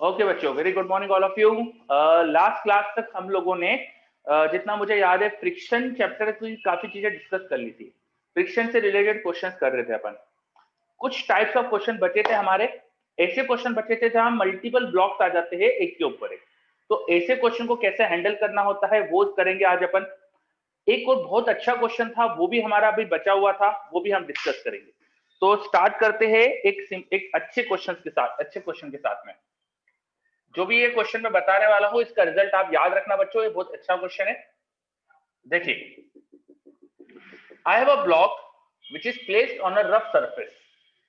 Okay बच्चों, very good morning all of you. Last class तक हम लोगों ने जितना मुझे याद है फ्रिक्शन चैप्टर की काफी चीजें डिस्कस कर ली थी। फ्रिक्शन से रिलेटेड क्वेश्चंस कर रहे थे अपन। कुछ टाइप्स ऑफ क्वेश्चन बचे थे हमारे। ऐसे क्वेश्चन बचे थे जहां मल्टीपल ब्लॉक्स आ जाते हैं एक के ऊपर एक। तो ऐसे क्वेश्चन को कैसे हैंडल करना होता है वो करेंगे आज अपन। एक और बहुत अच्छा क्वेश्चन था वो भी हमारा अभी बचा हुआ था, वो भी हम डिस्कस करेंगे। तो स्टार्ट करते हैं एक अच्छे क्वेश्चन के साथ में। जो भी ये क्वेश्चन मैं बताने वाला हूं इसका रिजल्ट आप याद रखना बच्चों, ये बहुत अच्छा क्वेश्चन है। देखिए, I have a block which is placed on a rough surface.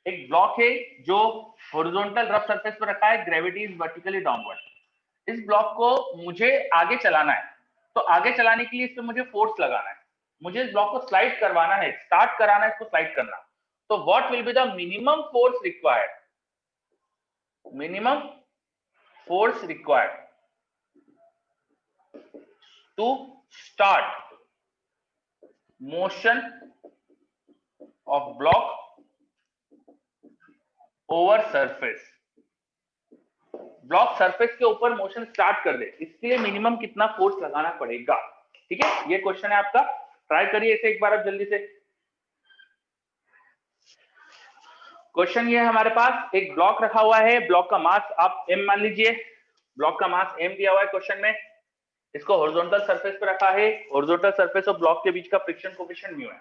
एक ब्लॉक है जो हॉरिजॉन्टल रफ सरफेस पर रखा है, ग्रेविटी इज वर्टिकली डाउनवर्ड। इस ब्लॉक को मुझे आगे चलाना है, तो आगे चलाने के लिए इस पे मुझे फोर्स लगाना है। मुझे इस ब्लॉक को स्लाइड करवाना है, स्टार्ट कराना है, इसको स्लाइड करना। तो what will be the minimum force required? Minimum force required to start motion of block over surface। Block surface के ऊपर मोशन स्टार्ट कर दे, इसके लिए मिनिमम कितना फोर्स लगाना पड़ेगा? ठीक है, ये क्वेश्चन है आपका। ट्राई करिए इसे एक बार अब जल्दी से। क्वेश्चन ये है, हमारे पास एक ब्लॉक रखा हुआ है, ब्लॉक का मास आप m मान लीजिए। ब्लॉक का मास m दिया हुआ है क्वेश्चन में। इसको हॉरिजॉन्टल सरफेस पे रखा है। हॉरिजॉन्टल सरफेस और ब्लॉक के बीच का फ्रिक्शन कोएफिशिएंट म्यू है।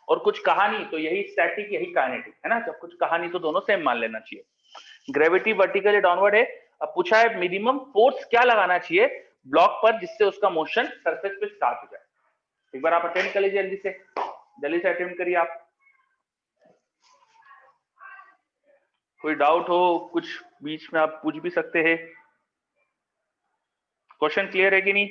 और कुछ कहा नहीं तो यही स्टैटिक यही काइनेटिक है ना, जब कुछ कहा नहीं तो दोनों सेम मान लेना चाहिए। ग्रेविटी वर्टिकली डाउनवर्ड है। अब पूछा है मिनिमम फोर्स क्या लगाना चाहिए ब्लॉक पर जिससे उसका मोशन सरफेस पे स्टार्ट हो जाए। एक बार आप अटेम्प्ट कर लीजिए, जल्दी से अटेम्प्ट करिए आप। कोई डाउट हो कुछ बीच में आप पूछ भी सकते हैं। क्वेश्चन क्लियर है कि नहीं?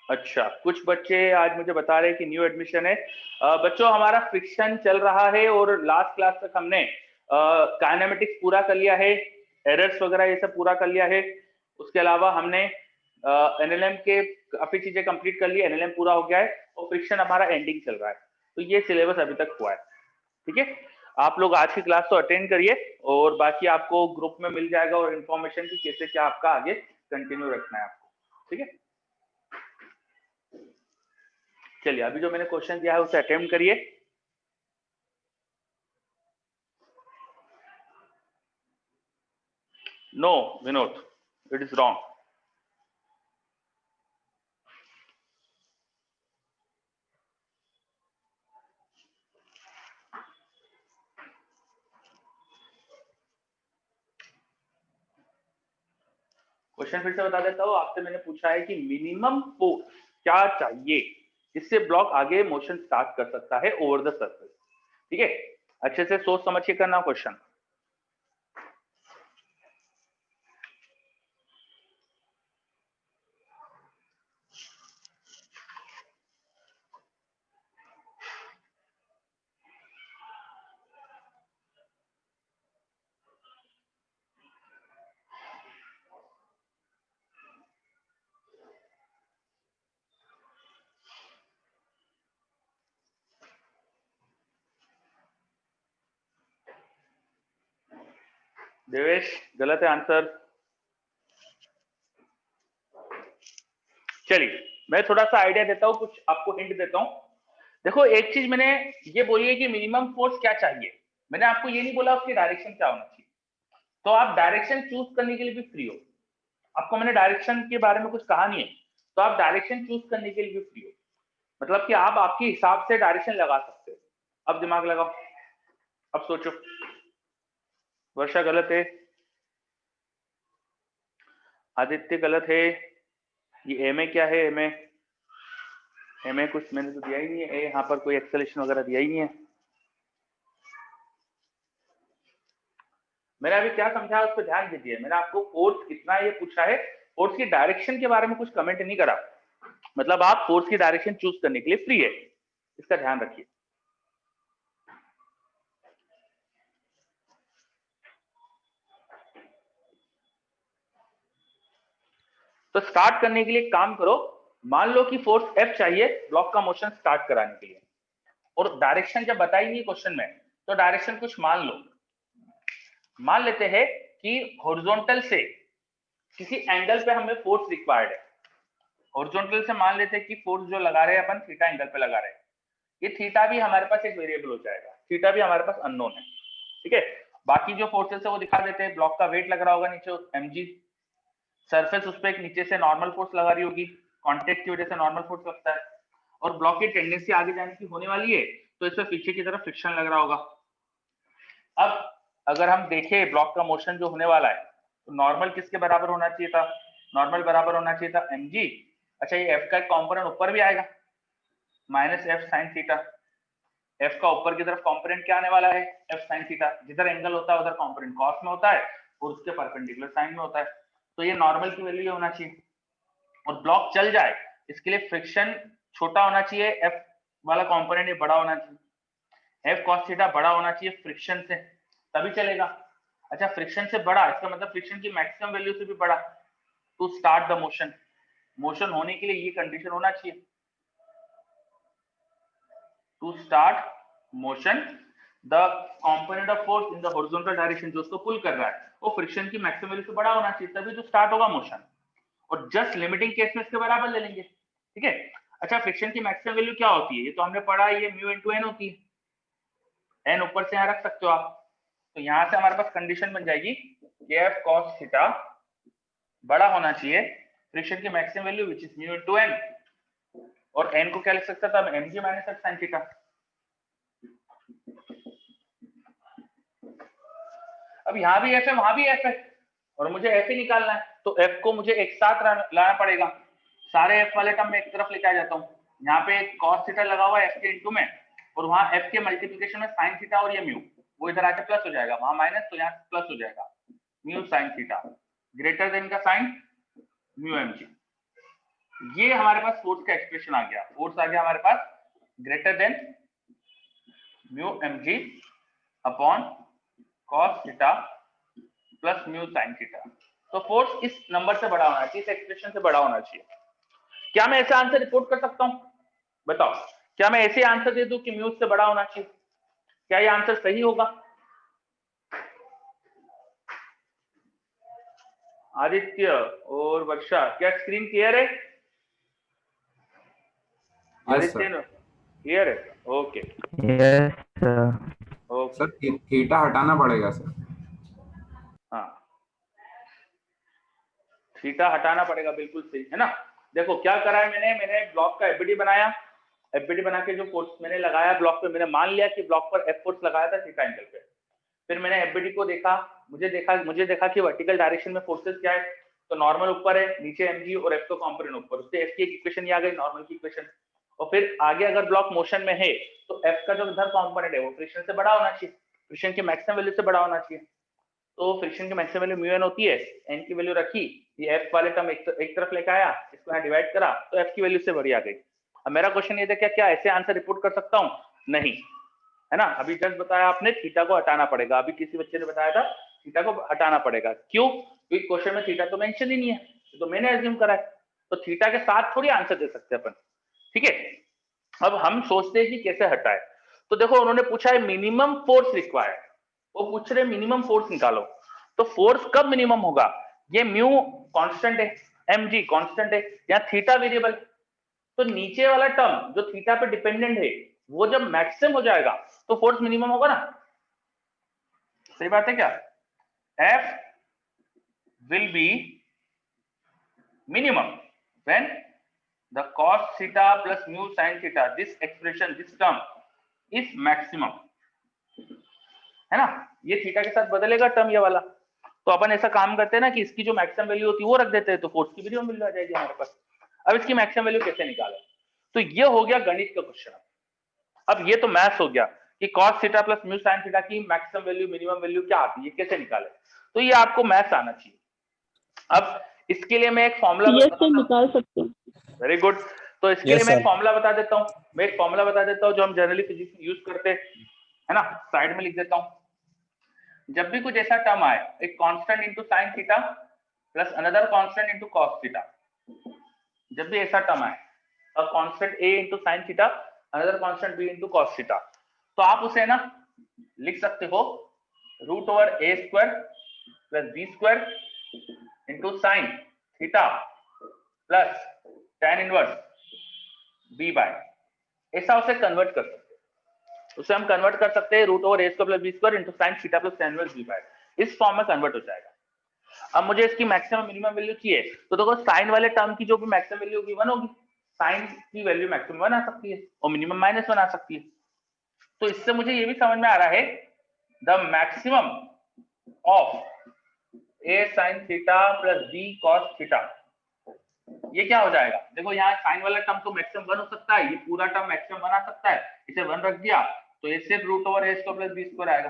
अच्छा, कुछ बच्चे आज मुझे बता रहे हैं कि न्यू एडमिशन है। बच्चों, हमारा फ्रिक्शन चल रहा है और लास्ट क्लास तक हमने काइनेमेटिक्स पूरा कर लिया है, एरर्स वगैरह ये सब पूरा कर लिया है। उसके अलावा हमने एनएलएम के काफी चीजें कंप्लीट कर ली, एनएलएम पूरा हो गया है और फ्रिक्शन हमारा एंडिंग चल रहा है। तो ये सिलेबस अभी तक हुआ है। ठीक है, आप लोग आज की क्लास तो अटेंड करिए और बाकी आपको ग्रुप में मिल जाएगा और इन्फॉर्मेशन की कैसे क्या आपका आगे कंटिन्यू रखना है आपको। ठीक है, चलिए अभी जो मैंने क्वेश्चन दिया है उसे अटेम्प्ट करिए। No Vinod, it is wrong. Question फिर से बता देता हूँ आपसे। मैंने पूछा है कि मिनिमम फोर्स क्या चाहिए जिससे ब्लॉक आगे मोशन स्टार्ट कर सकता है ओवर द सरफेस। ठीक है, अच्छे से सोच समझ के करना क्वेश्चन। देवेश, गलत है आंसर। चलिए मैं थोड़ा सा आइडिया देता हूँ, कुछ आपको हिंट देता हूँ। देखो, एक चीज मैंने ये बोली है कि मिनिमम फोर्स क्या चाहिए। मैंने आपको ये नहीं बोला उसकी डायरेक्शन क्या होना चाहिए। तो आप डायरेक्शन चूज करने के लिए भी फ्री हो। आपको मैंने डायरेक्शन के बारे में कुछ कहा नहीं है, तो आप डायरेक्शन चूज करने के लिए भी फ्री हो। मतलब कि आप आपके हिसाब से डायरेक्शन लगा सकते हो। अब दिमाग लगाओ, अब सोचो। वर्षा गलत है, आदित्य गलत है। ये ए में क्या है? ए में कुछ मैंने तो दिया ही नहीं है। यहाँ पर कोई एक्सेलेशन वगैरह दिया ही नहीं है। मैंने अभी क्या समझाया उस पर ध्यान दीजिए। मैंने आपको फोर्स कितना ये पूछा है, फोर्स की डायरेक्शन के बारे में कुछ कमेंट नहीं करा। मतलब आप फोर्स की डायरेक्शन चूज करने के लिए फ्री है, इसका ध्यान रखिए। तो स्टार्ट करने के लिए काम करो। मान लो कि फोर्स एफ चाहिए ब्लॉक का मोशन स्टार्ट कराने के लिए, और डायरेक्शन जब बताई नहीं क्वेश्चन में तो डायरेक्शन कुछ मान लो। मान लेते हैं कि हॉरिजॉन्टल से किसी एंगल पे हमें फोर्स रिक्वायर्ड है। हॉरिजॉन्टल से मान लेते हैं कि फोर्स जो लगा रहे हैं अपन थीटा एंगल पे लगा रहे हैं, ये थीटा भी हमारे पास एक वेरिएबल हो जाएगा, थीटा भी हमारे पास अननोन है, ठीक है। बाकी जो फोर्सेस है वो दिखा देते हैं, ब्लॉक का वेट लग रहा होगा नीचे mg, सरफेस उस पर एक नीचे से नॉर्मल फोर्स लगा रही होगी, कांटेक्ट की वजह से नॉर्मल फोर्स लगता है, और ब्लॉक की टेंडेंसी आगे जाने की होने वाली है, तो इसमें पीछे की तरफ फ्रिक्शन लग रहा होगा। अब अगर हम देखें ब्लॉक का मोशन जो होने वाला है, तो नॉर्मल किसके बराबर होना चाहिए था, नॉर्मल बराबर होना चाहिए था mg। अच्छा, ये f का एक कॉम्पोनेंट ऊपर भी आएगा, minus F sine theta. F का ऊपर की तरफ कॉम्पोनेंट क्या आने वाला है, एफ साइन थीटा। जिधर एंगल होता है उधर कॉम्पोनेंट कॉस में होता है और उसके परपेंडिकुलर साइन में होता है, तो ये नॉर्मल की वैल्यू होना चाहिए। और ब्लॉक चल जाए इसके लिए फ्रिक्शन छोटा होना चाहिए, एफ वाला कॉम्पोनेंट ये बड़ा होना चाहिए, एफ कॉस थीटा बड़ा होना चाहिए फ्रिक्शन से, तभी चलेगा। अच्छा, फ्रिक्शन से बड़ा इसका मतलब फ्रिक्शन की मैक्सिमम वैल्यू से भी बड़ा, to start the motion. Motion होने के लिए ये कंडीशन होना चाहिए, to start motion the component of force in the horizontal direction, जो उसको पुल कर रहा है वो फ्रिक्शन की मैक्सिमम वैल्यू से बड़ा होना चाहिए, तभी तो स्टार्ट होगा मोशन। और जस्ट लिमिटिंग केस में इसके बराबर ले लेंगे, ठीक है। अच्छा, फ्रिक्शन की मैक्सिमम वैल्यू क्या होती है, ये तो हमने पढ़ा है, ये म्यू इनटू एन होती है, एन ऊपर से यहाँ रख सकते हो आप। तो यहाँ से हमारे पास कंडीशन बन जाएगी कि एफ कॉस थीटा बड़ा होना चाहिए फ्रिक्शन की maximum value which is mu into N, और एन को क्या लिख सकता था, M G minus F sine theta. अब यहाँ भी एफ है वहां भी एफ है, और मुझे एफ ही निकालना है, तो एफ को मुझे एक साथ लाना पड़ेगा। सारे एफ वाले टर्म में एक तरफ लेके आ जाता हूँ, यहाँ पे कॉस थीटा लगा हुआ है एफ के इनटू में, और वहां एफ के मल्टीप्लिकेशन में साइन थीटा और ये म्यू, वो इधर आके प्लस हो जाएगा, वहां माइनस तो यहाँ प्लस हो जाएगा, mu sine theta greater than का साइन म्यू एम जी। ये हमारे पास फोर्स का एक्सप्रेशन आ गया, फोर्स आ गया हमारे पास greater than mu M G upon cos theta plus mu sine theta. तो फोर्स इस नंबर से बड़ा होना चाहिए, इस एक्सप्रेशन से बड़ा होना चाहिए। क्या मैं ऐसा आंसर रिपोर्ट कर सकता हूं, बताओ, क्या मैं ऐसे आंसर दे दूं कि म्यू से बड़ा होना चाहिए, क्या ये आंसर सही होगा? आदित्य और वर्षा, क्या स्क्रीन क्लियर है? आदित्य क्लियर है, okay. Yes sir. Sir theta हटाना पड़ेगा सर। हाँ, थीटा हटाना पड़ेगा, बिल्कुल सही है ना। देखो क्या करा है मैंने ब्लॉक का एफबीडी बनाया, एफबीडी बना के जो फोर्स मैंने लगाया ब्लॉक पे, मैंने मान लिया कि ब्लॉक पर एफ फोर्स लगाया था थीटा एंगल पे। फिर मैंने एफबीडी को देखा, मुझे देखा कि वर्टिकल डायरेक्शन में फोर्सेस क्या है, तो नॉर्मल ऊपर है, नीचे एमजी और एफ का कॉम्पोनेंट ऊपर, उससे एफ की एक इक्वेशन ही आ गई, नॉर्मल की इक्वेशन। और फिर आगे अगर ब्लॉक मोशन में है तो एफ का जो इधर कॉम्पोनेंट है वो फ्रिक्शन से बड़ा होना चाहिए, फ्रिक्शन की मैक्सिमम वैल्यू से बड़ा होना चाहिए। तो फ्रिक्शन की मैक्सिमम वैल्यू म्यू एन होती है, एन की वैल्यू रखी, ये एफ वाले टर्म एक तरफ लेके आया, इसको यहाँ डिवाइड करा तो एफ की वैल्यू से बड़ी आ गई। अब मेरा क्वेश्चन ये था क्या ऐसे आंसर रिपोर्ट कर सकता हूँ? नहीं, है ना। अभी जस्ट बताया आपने थीटा को हटाना पड़ेगा, अभी किसी बच्चे ने बताया था थीटा को हटाना पड़ेगा, क्यों? क्योंकि क्वेश्चन में थीटा तो मेंशन ही नहीं है, तो मैंने एज्यूम करा है, तो थीटा के साथ थोड़ी आंसर दे सकते हैं अपन, ठीक है। अब हम सोचते हैं कि कैसे हटाए, तो देखो उन्होंने पूछा है मिनिमम फोर्स रिक्वायर्ड, वो पूछ रहे मिनिमम फोर्स निकालो, तो फोर्स कब मिनिमम होगा? ये म्यू कांस्टेंट है, एम जी कांस्टेंट है, या थीटा वेरिएबल, तो नीचे वाला टर्म जो थीटा पे डिपेंडेंट है वो जब मैक्सिमम हो जाएगा तो फोर्स मिनिमम होगा ना, सही बात है क्या? F will be minimum when the cos theta plus mu sin theta, this expression, this term is maximum, है ना। ये थीटा के साथ बदलेगा टर्म ये वाला, तो अपन ऐसा काम करते हैं ना कि इसकी जो मैक्सिमम वैल्यू होती है वो रख देते हैं, तो फोर्स की वैल्यू मिल जाएगी हमारे पास। अब इसकी मैक्सिमम वैल्यू कैसे निकालें, तो ये हो गया गणित का क्वेश्चन। अब ये तो मैथ्स हो गया कि cos theta plus mu sin theta की मैक्सिमम वैल्यू मिनिमम वैल्यू क्या आती है, कैसे निकाले, तो ये आपको मैथ्स आना चाहिए। अब इसके लिए मैं एक फॉर्मूला निकाल सकते हैं। वेरी गुड, तो इसके लिए मैं एक फॉर्मूला बता देता हूँ, जो हम जनरली फिजिक्स में यूज करते हैं, है ना। साइड में लिख देता हूँ, जब भी कुछ ऐसा टर्म आए, एक constant into sin theta plus another constant into cos theta, जब भी ऐसा टर्म आए, a constant a into sin theta another constant b into cos theta, तो आप उसे ना लिख सकते हो root over A square plus B square into sine theta plus tan inverse B by, ऐसा उसे कन्वर्ट कर सकते हैं। उसे हम कन्वर्ट कर सकते हैं root over A square plus B square into sine theta plus tan inverse B by, इस फॉर्म में कन्वर्ट हो जाएगा। अब मुझे इसकी मैक्सिमम मिनिमम वैल्यू चाहिए, तो देखो साइन वाले टर्म की जो भी मैक्सिमम वैल्यू होगी 1 होगी, साइन की वैल्यू मैक्सिमम 1 आ सकती है और मिनिमम -1 आ सकती है। तो इससे मुझे ये भी समझ में आ रहा है the maximum of A sine theta plus B cos theta, ये क्या हो जाएगा, देखो यहाँ साइन वाला टर्म तो मैक्सिमम 1 हो सकता है, ये पूरा टर्म मैक्सिमम 1 आ सकता है, इसे 1 रख दिया तो ये सिर्फ root over A square plus B square आएगा।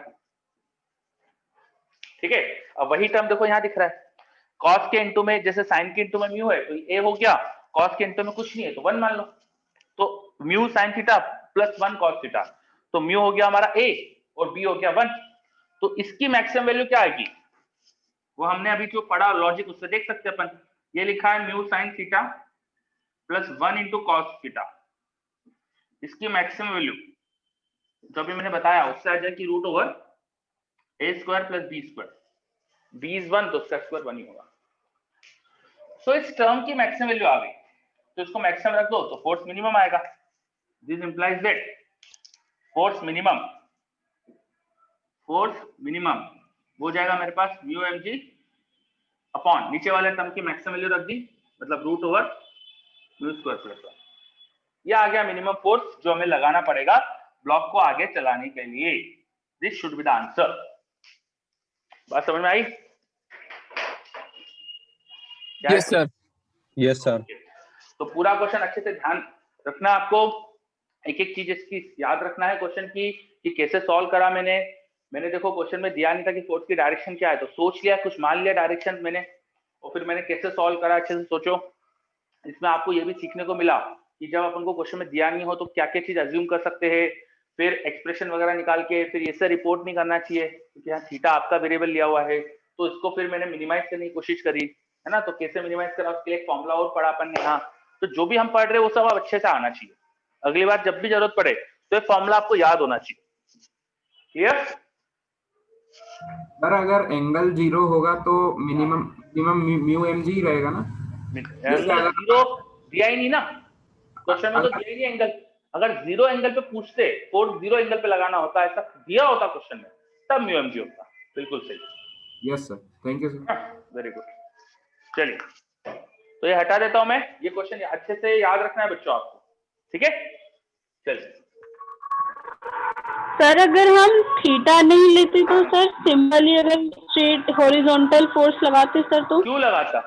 ठीक है, अब वही टर्म देखो यहाँ दिख रहा है, कॉस के इंटू में जैसे साइन के इंटू में म्यू है तो ए हो गया, कॉस के इंटू में कुछ नहीं है तो 1 मान लो, तो mu sine theta plus 1 cos theta, तो म्यू हो गया हमारा ए और बी हो गया 1, तो इसकी मैक्सिमम वैल्यू क्या आएगी, वो हमने अभी जो पढ़ा लॉजिक उससे देख सकते हैं अपन, ये लिखा है mu sine theta plus 1 into cos theta, इसकी मैक्सिमम वैल्यू जो अभी मैंने बताया उससे आ जाएगी root over A square plus B square, B is 1 तो उसका स्क्वायर 1 ही होगा। सो इस टर्म की मैक्सिमम वैल्यू आ गई, तो इसको मैक्सिमम रख दो तो फोर्स मिनिमम आएगा, this implies that force minimum हो जाएगा मेरे पास म्यू एम जी अपॉन नीचे वाले टर्म की मैक्सिमम वैल्यू रख दी, मतलब root over mu square plus 1, ये आ गया मिनिमम फोर्स जो हमें लगाना पड़ेगा ब्लॉक को आगे चलाने के लिए। This should be the answer. बात समझ में आई? Yes sir, yes sir. तो पूरा क्वेश्चन अच्छे से ध्यान रखना, आपको एक एक चीज इसकी याद रखना है क्वेश्चन की कि कैसे सॉल्व करा मैंने देखो क्वेश्चन में दिया नहीं था कि फोर्स की डायरेक्शन क्या है, तो सोच लिया, कुछ मान लिया डायरेक्शन मैंने, और फिर मैंने कैसे सॉल्व करा अच्छे से सोचो। इसमें आपको ये भी सीखने को मिला कि जब अपन को क्वेश्चन में दिया नहीं हो तो क्या क्या चीज अज्यूम कर सकते हैं, फिर एक्सप्रेशन वगैरह निकाल के फिर इससे रिपोर्ट नहीं करना चाहिए क्योंकि यहाँ थीटा आपका वेरिएबल लिया हुआ है, तो इसको फिर मैंने मिनिमाइज करने की कोशिश करी है ना, तो कैसे मिनिमाइज करा उसके लिए फॉर्मूला और पढ़ा अपन ने। हाँ, तो जो भी हम पढ़ रहे हैं वो सब अच्छे से आना चाहिए, अगली बार जब भी जरूरत पड़े तो ये फॉर्मूला आपको याद होना चाहिए। क्लियर? सर अगर एंगल 0 होगा तो मिनिमम म्यू एम जी रहेगा ना? एंगल 0 दिया ही नहीं ना क्वेश्चन में, तो दिया ही नहीं एंगल। अगर 0 एंगल पे पूछते, फोर्स 0 एंगल पे लगाना होता, ऐसा दिया होता क्वेश्चन में, तब म्यू एम जी होता। बिल्कुल सही। Yes sir, thank you sir. Very good. चलिए, तो ये हटा देता हूं मैं, ये क्वेश्चन अच्छे से याद रखना है बच्चों आपको, ठीक है? चलिए सर अगर हम थीटा नहीं लेते तो सर सिंपली अगर स्ट्रेट हॉरिजॉन्टल फोर्स लगाते सर तो क्यों लगाता?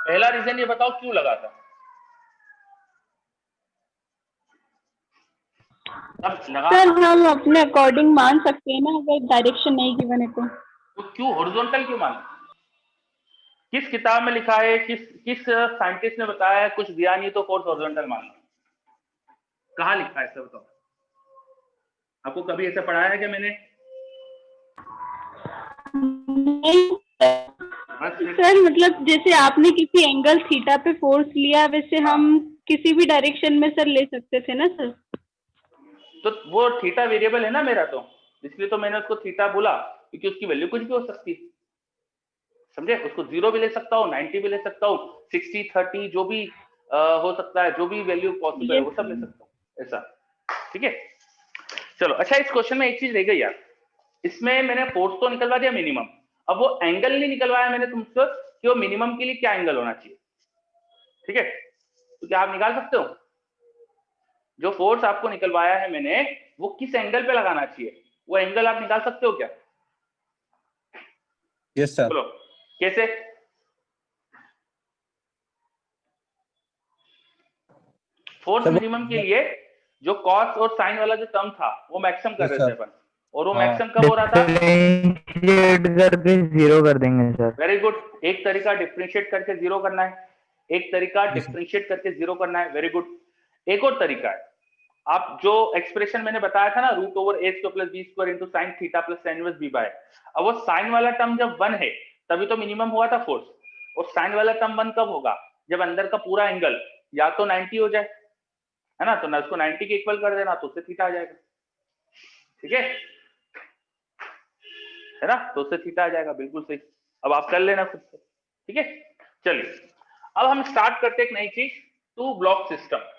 पहला रीजन ये बताओ क्यों लगाता? सर हम अपने अकॉर्डिंग मान सकते हैं ना, अगर डायरेक्शन नहीं गिवन है तो क्यों हॉरिजॉन्टल क्यों माना? किस किताब में लिखा है, किस साइंटिस्ट ने बताया है कुछ दिया नहीं तो फोर्स हॉरिजॉन्टल मानना? कहाँ लिखा है सर बताओ? आपको कभी ऐसा पढ़ाया है कि मैंने? नहीं सर, मतलब जैसे आपने किसी एंगल थीटा पे फोर्स लिया वैसे हम किसी भी डायरेक्शन में सर ले सकते थे ना सर। तो वो थीटा वेरिएबल है ना मेरा, तो इसलिए तो मैंने उसको थीटा बोला क्योंकि उसकी वैल्यू कुछ भी हो सकती है, समझे? उसको 0 भी ले सकता हूँ, 90 भी ले सकता हूँ, 60 30 जो भी हो सकता है, जो भी वैल्यू पॉसिबल है वो सब ले सकता हूँ, ऐसा। ठीक है, चलो। अच्छा, इस क्वेश्चन में एक चीज रह गई यार, इसमें मैंने फोर्स तो निकलवा दिया मिनिमम, अब वो एंगल नहीं निकलवाया मैंने तुमसे कि वो मिनिमम के लिए क्या एंगल होना चाहिए। ठीक है, तो क्या आप निकाल सकते हो? जो फोर्स आपको निकलवाया है मैंने वो किस एंगल पे लगाना चाहिए, वो एंगल आप निकाल सकते हो क्या? Yes sir. चलो, कैसे? फोर्स मिनिमम के लिए जो कॉस और साइन वाला जो टर्म था वो मैक्सिमम कर रहे थे अपन, और वो मैक्सिमम कब हो रहा था? डिफरेंशिएट करके 0 कर देंगे सर। Very good. एक तरीका डिफरेंशिएट करके 0 करना है, एक तरीका डिफरेंशिएट करके 0 करना है। Very good. एक और तरीका है, आप जो एक्सप्रेशन मैंने बताया था ना, root over A square plus B square into sine theta plus sine inverse B by, अब वो साइन वाला टर्म जब 1 है तभी तो मिनिमम हुआ था फोर्स, और साइन वाला टर्म 1 कब होगा? जब अंदर का पूरा एंगल या तो 90 हो जाए, है ना, तो ना उसको 90 के इक्वल कर देना तो उससे थीटा आ जाएगा। ठीक है, है ना, तो उससे थीटा आ जाएगा, बिल्कुल सही। अब आप कर लेना खुद से, ठीक है। चलिए अब हम स्टार्ट करते एक नई चीज, टू ब्लॉक सिस्टम।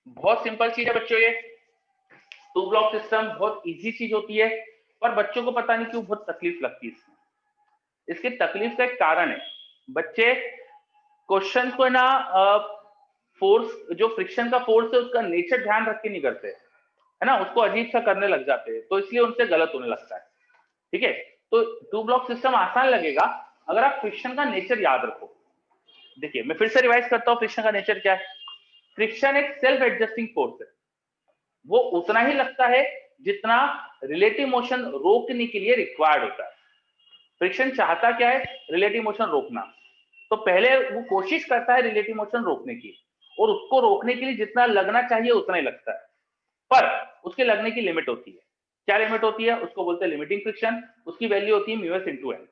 बहुत सिंपल चीज है बच्चों ये, टू ब्लॉक सिस्टम बहुत इजी चीज होती है, पर बच्चों को पता नहीं क्यों बहुत तकलीफ लगती है इसमें। इसकी तकलीफ का एक कारण है, बच्चे क्वेश्चन को ना फोर्स, जो फ्रिक्शन का फोर्स है उसका नेचर ध्यान रख के नहीं करते, है ना, उसको अजीब सा करने लग जाते हैं, तो इसलिए उनसे गलत होने लगता है, ठीक है। तो टू ब्लॉक सिस्टम आसान लगेगा अगर आप फ्रिक्शन का नेचर याद रखो। देखिए मैं फिर से रिवाइज करता हूँ, फ्रिक्शन का नेचर क्या है। फ्रिक्शन एक सेल्फ एडजस्टिंग फोर्स है, वो उतना ही लगता है जितना रिलेटिव मोशन रोकने के लिए रिक्वायर्ड होता है। फ्रिक्शन चाहता क्या है, रिलेटिव मोशन रोकना, तो पहले वो कोशिश करता है रिलेटिव मोशन रोकने की, और उसको रोकने के लिए जितना लगना चाहिए उतना ही लगता है, पर उसके लगने की लिमिट होती है। क्या लिमिट होती है, उसको बोलते हैं लिमिटिंग फ्रिक्शन, उसकी वैल्यू होती है म्यूएस इनटू एन।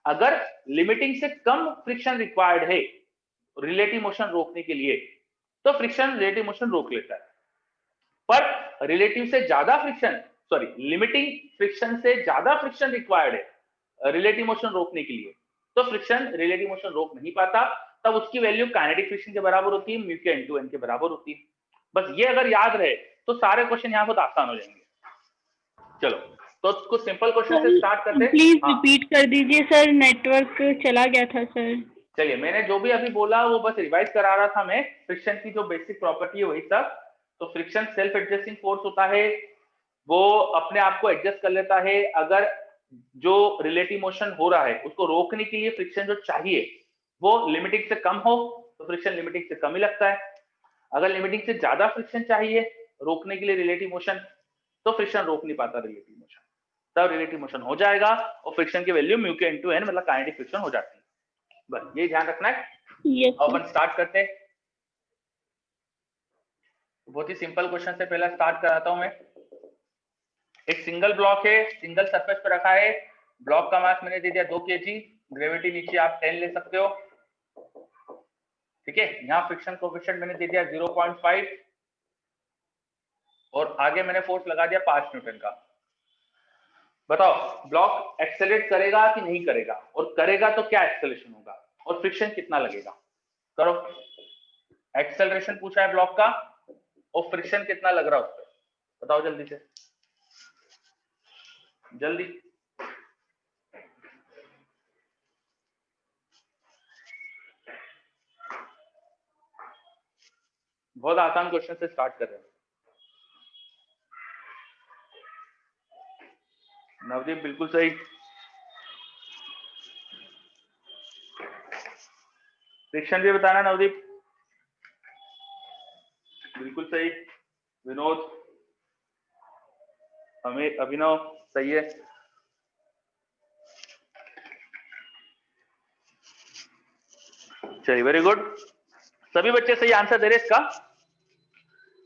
अगर लिमिटिंग से कम फ्रिक्शन रिक्वायर्ड है रिलेटिव मोशन रोकने के लिए, तो फ्रिक्शन रिलेटिव मोशन रोक लेता है, पर रिलेटिव से ज्यादा फ्रिक्शन, सॉरी लिमिटिंग फ्रिक्शन से ज्यादा फ्रिक्शन रिक्वायर्ड है रिलेटिव मोशन रोकने के लिए, तो फ्रिक्शन रिलेटिव मोशन रोक नहीं पाता, तब उसकी वैल्यू काइनेटिक फ्रिक्शन के बराबर होती है, म्यू के इनटू एन के बराबर होती है। बस ये अगर याद रहे तो सारे क्वेश्चन यहाँ बहुत आसान हो जाएंगे। चलो तो कुछ सिंपल क्वेश्चन से स्टार्ट करते हैं। प्लीज रिपीट कर दीजिए सर, नेटवर्क चला गया था सर। चलिए मैंने जो भी अभी बोला वो बस रिवाइज करा रहा था मैं, फ्रिक्शन की जो बेसिक प्रॉपर्टी है वही सब। तो फ्रिक्शन सेल्फ एडजस्टिंग फोर्स होता है, वो अपने आप को एडजस्ट कर लेता है। अगर जो रिलेटिव मोशन हो रहा है उसको रोकने के लिए फ्रिक्शन जो चाहिए वो लिमिटिंग से कम हो, तो फ्रिक्शन लिमिटिंग से कम ही लगता है। अगर लिमिटिंग से ज्यादा फ्रिक्शन चाहिए रोकने के लिए रिलेटिव मोशन, तो फ्रिक्शन रोक नहीं पाता रिलेटिव मोशन, तब रिलेटिव मोशन हो जाएगा और फ्रिक्शन की वैल्यू म्यू के इनटू एन मतलब काइनेटिक फ्रिक्शन हो जाती है। बस ये ध्यान रखना है। अपन स्टार्ट करते हैं, बहुत ही सिंपल क्वेश्चन से पहला स्टार्ट कराता हूं मैं। एक सिंगल ब्लॉक है, सिंगल सरफेस पे रखा है, ब्लॉक का मास मैंने दे दिया 2 kg, ग्रेविटी नीचे आप 10 ले सकते हो, ठीक है। यहाँ फ्रिक्शन कोएफिशिएंट मैंने दे दिया 0.5 और आगे मैंने फोर्स लगा दिया 5 न्यूटन का। बताओ ब्लॉक एक्सेलरेट करेगा कि नहीं करेगा, और करेगा तो क्या एक्सेलरेशन होगा और फ्रिक्शन कितना लगेगा। करो, एक्सेलरेशन पूछा है ब्लॉक का और फ्रिक्शन कितना लग रहा है उस पर, बताओ जल्दी से, जल्दी। बहुत आसान क्वेश्चन से स्टार्ट कर रहे हैं। नवदीप बिल्कुल सही, फ्रिक्शन भी बताना नवदीप, बिल्कुल सही। विनोद, अभिनव सही है। चलिए वेरी गुड, सभी बच्चे सही आंसर दे रहे इसका।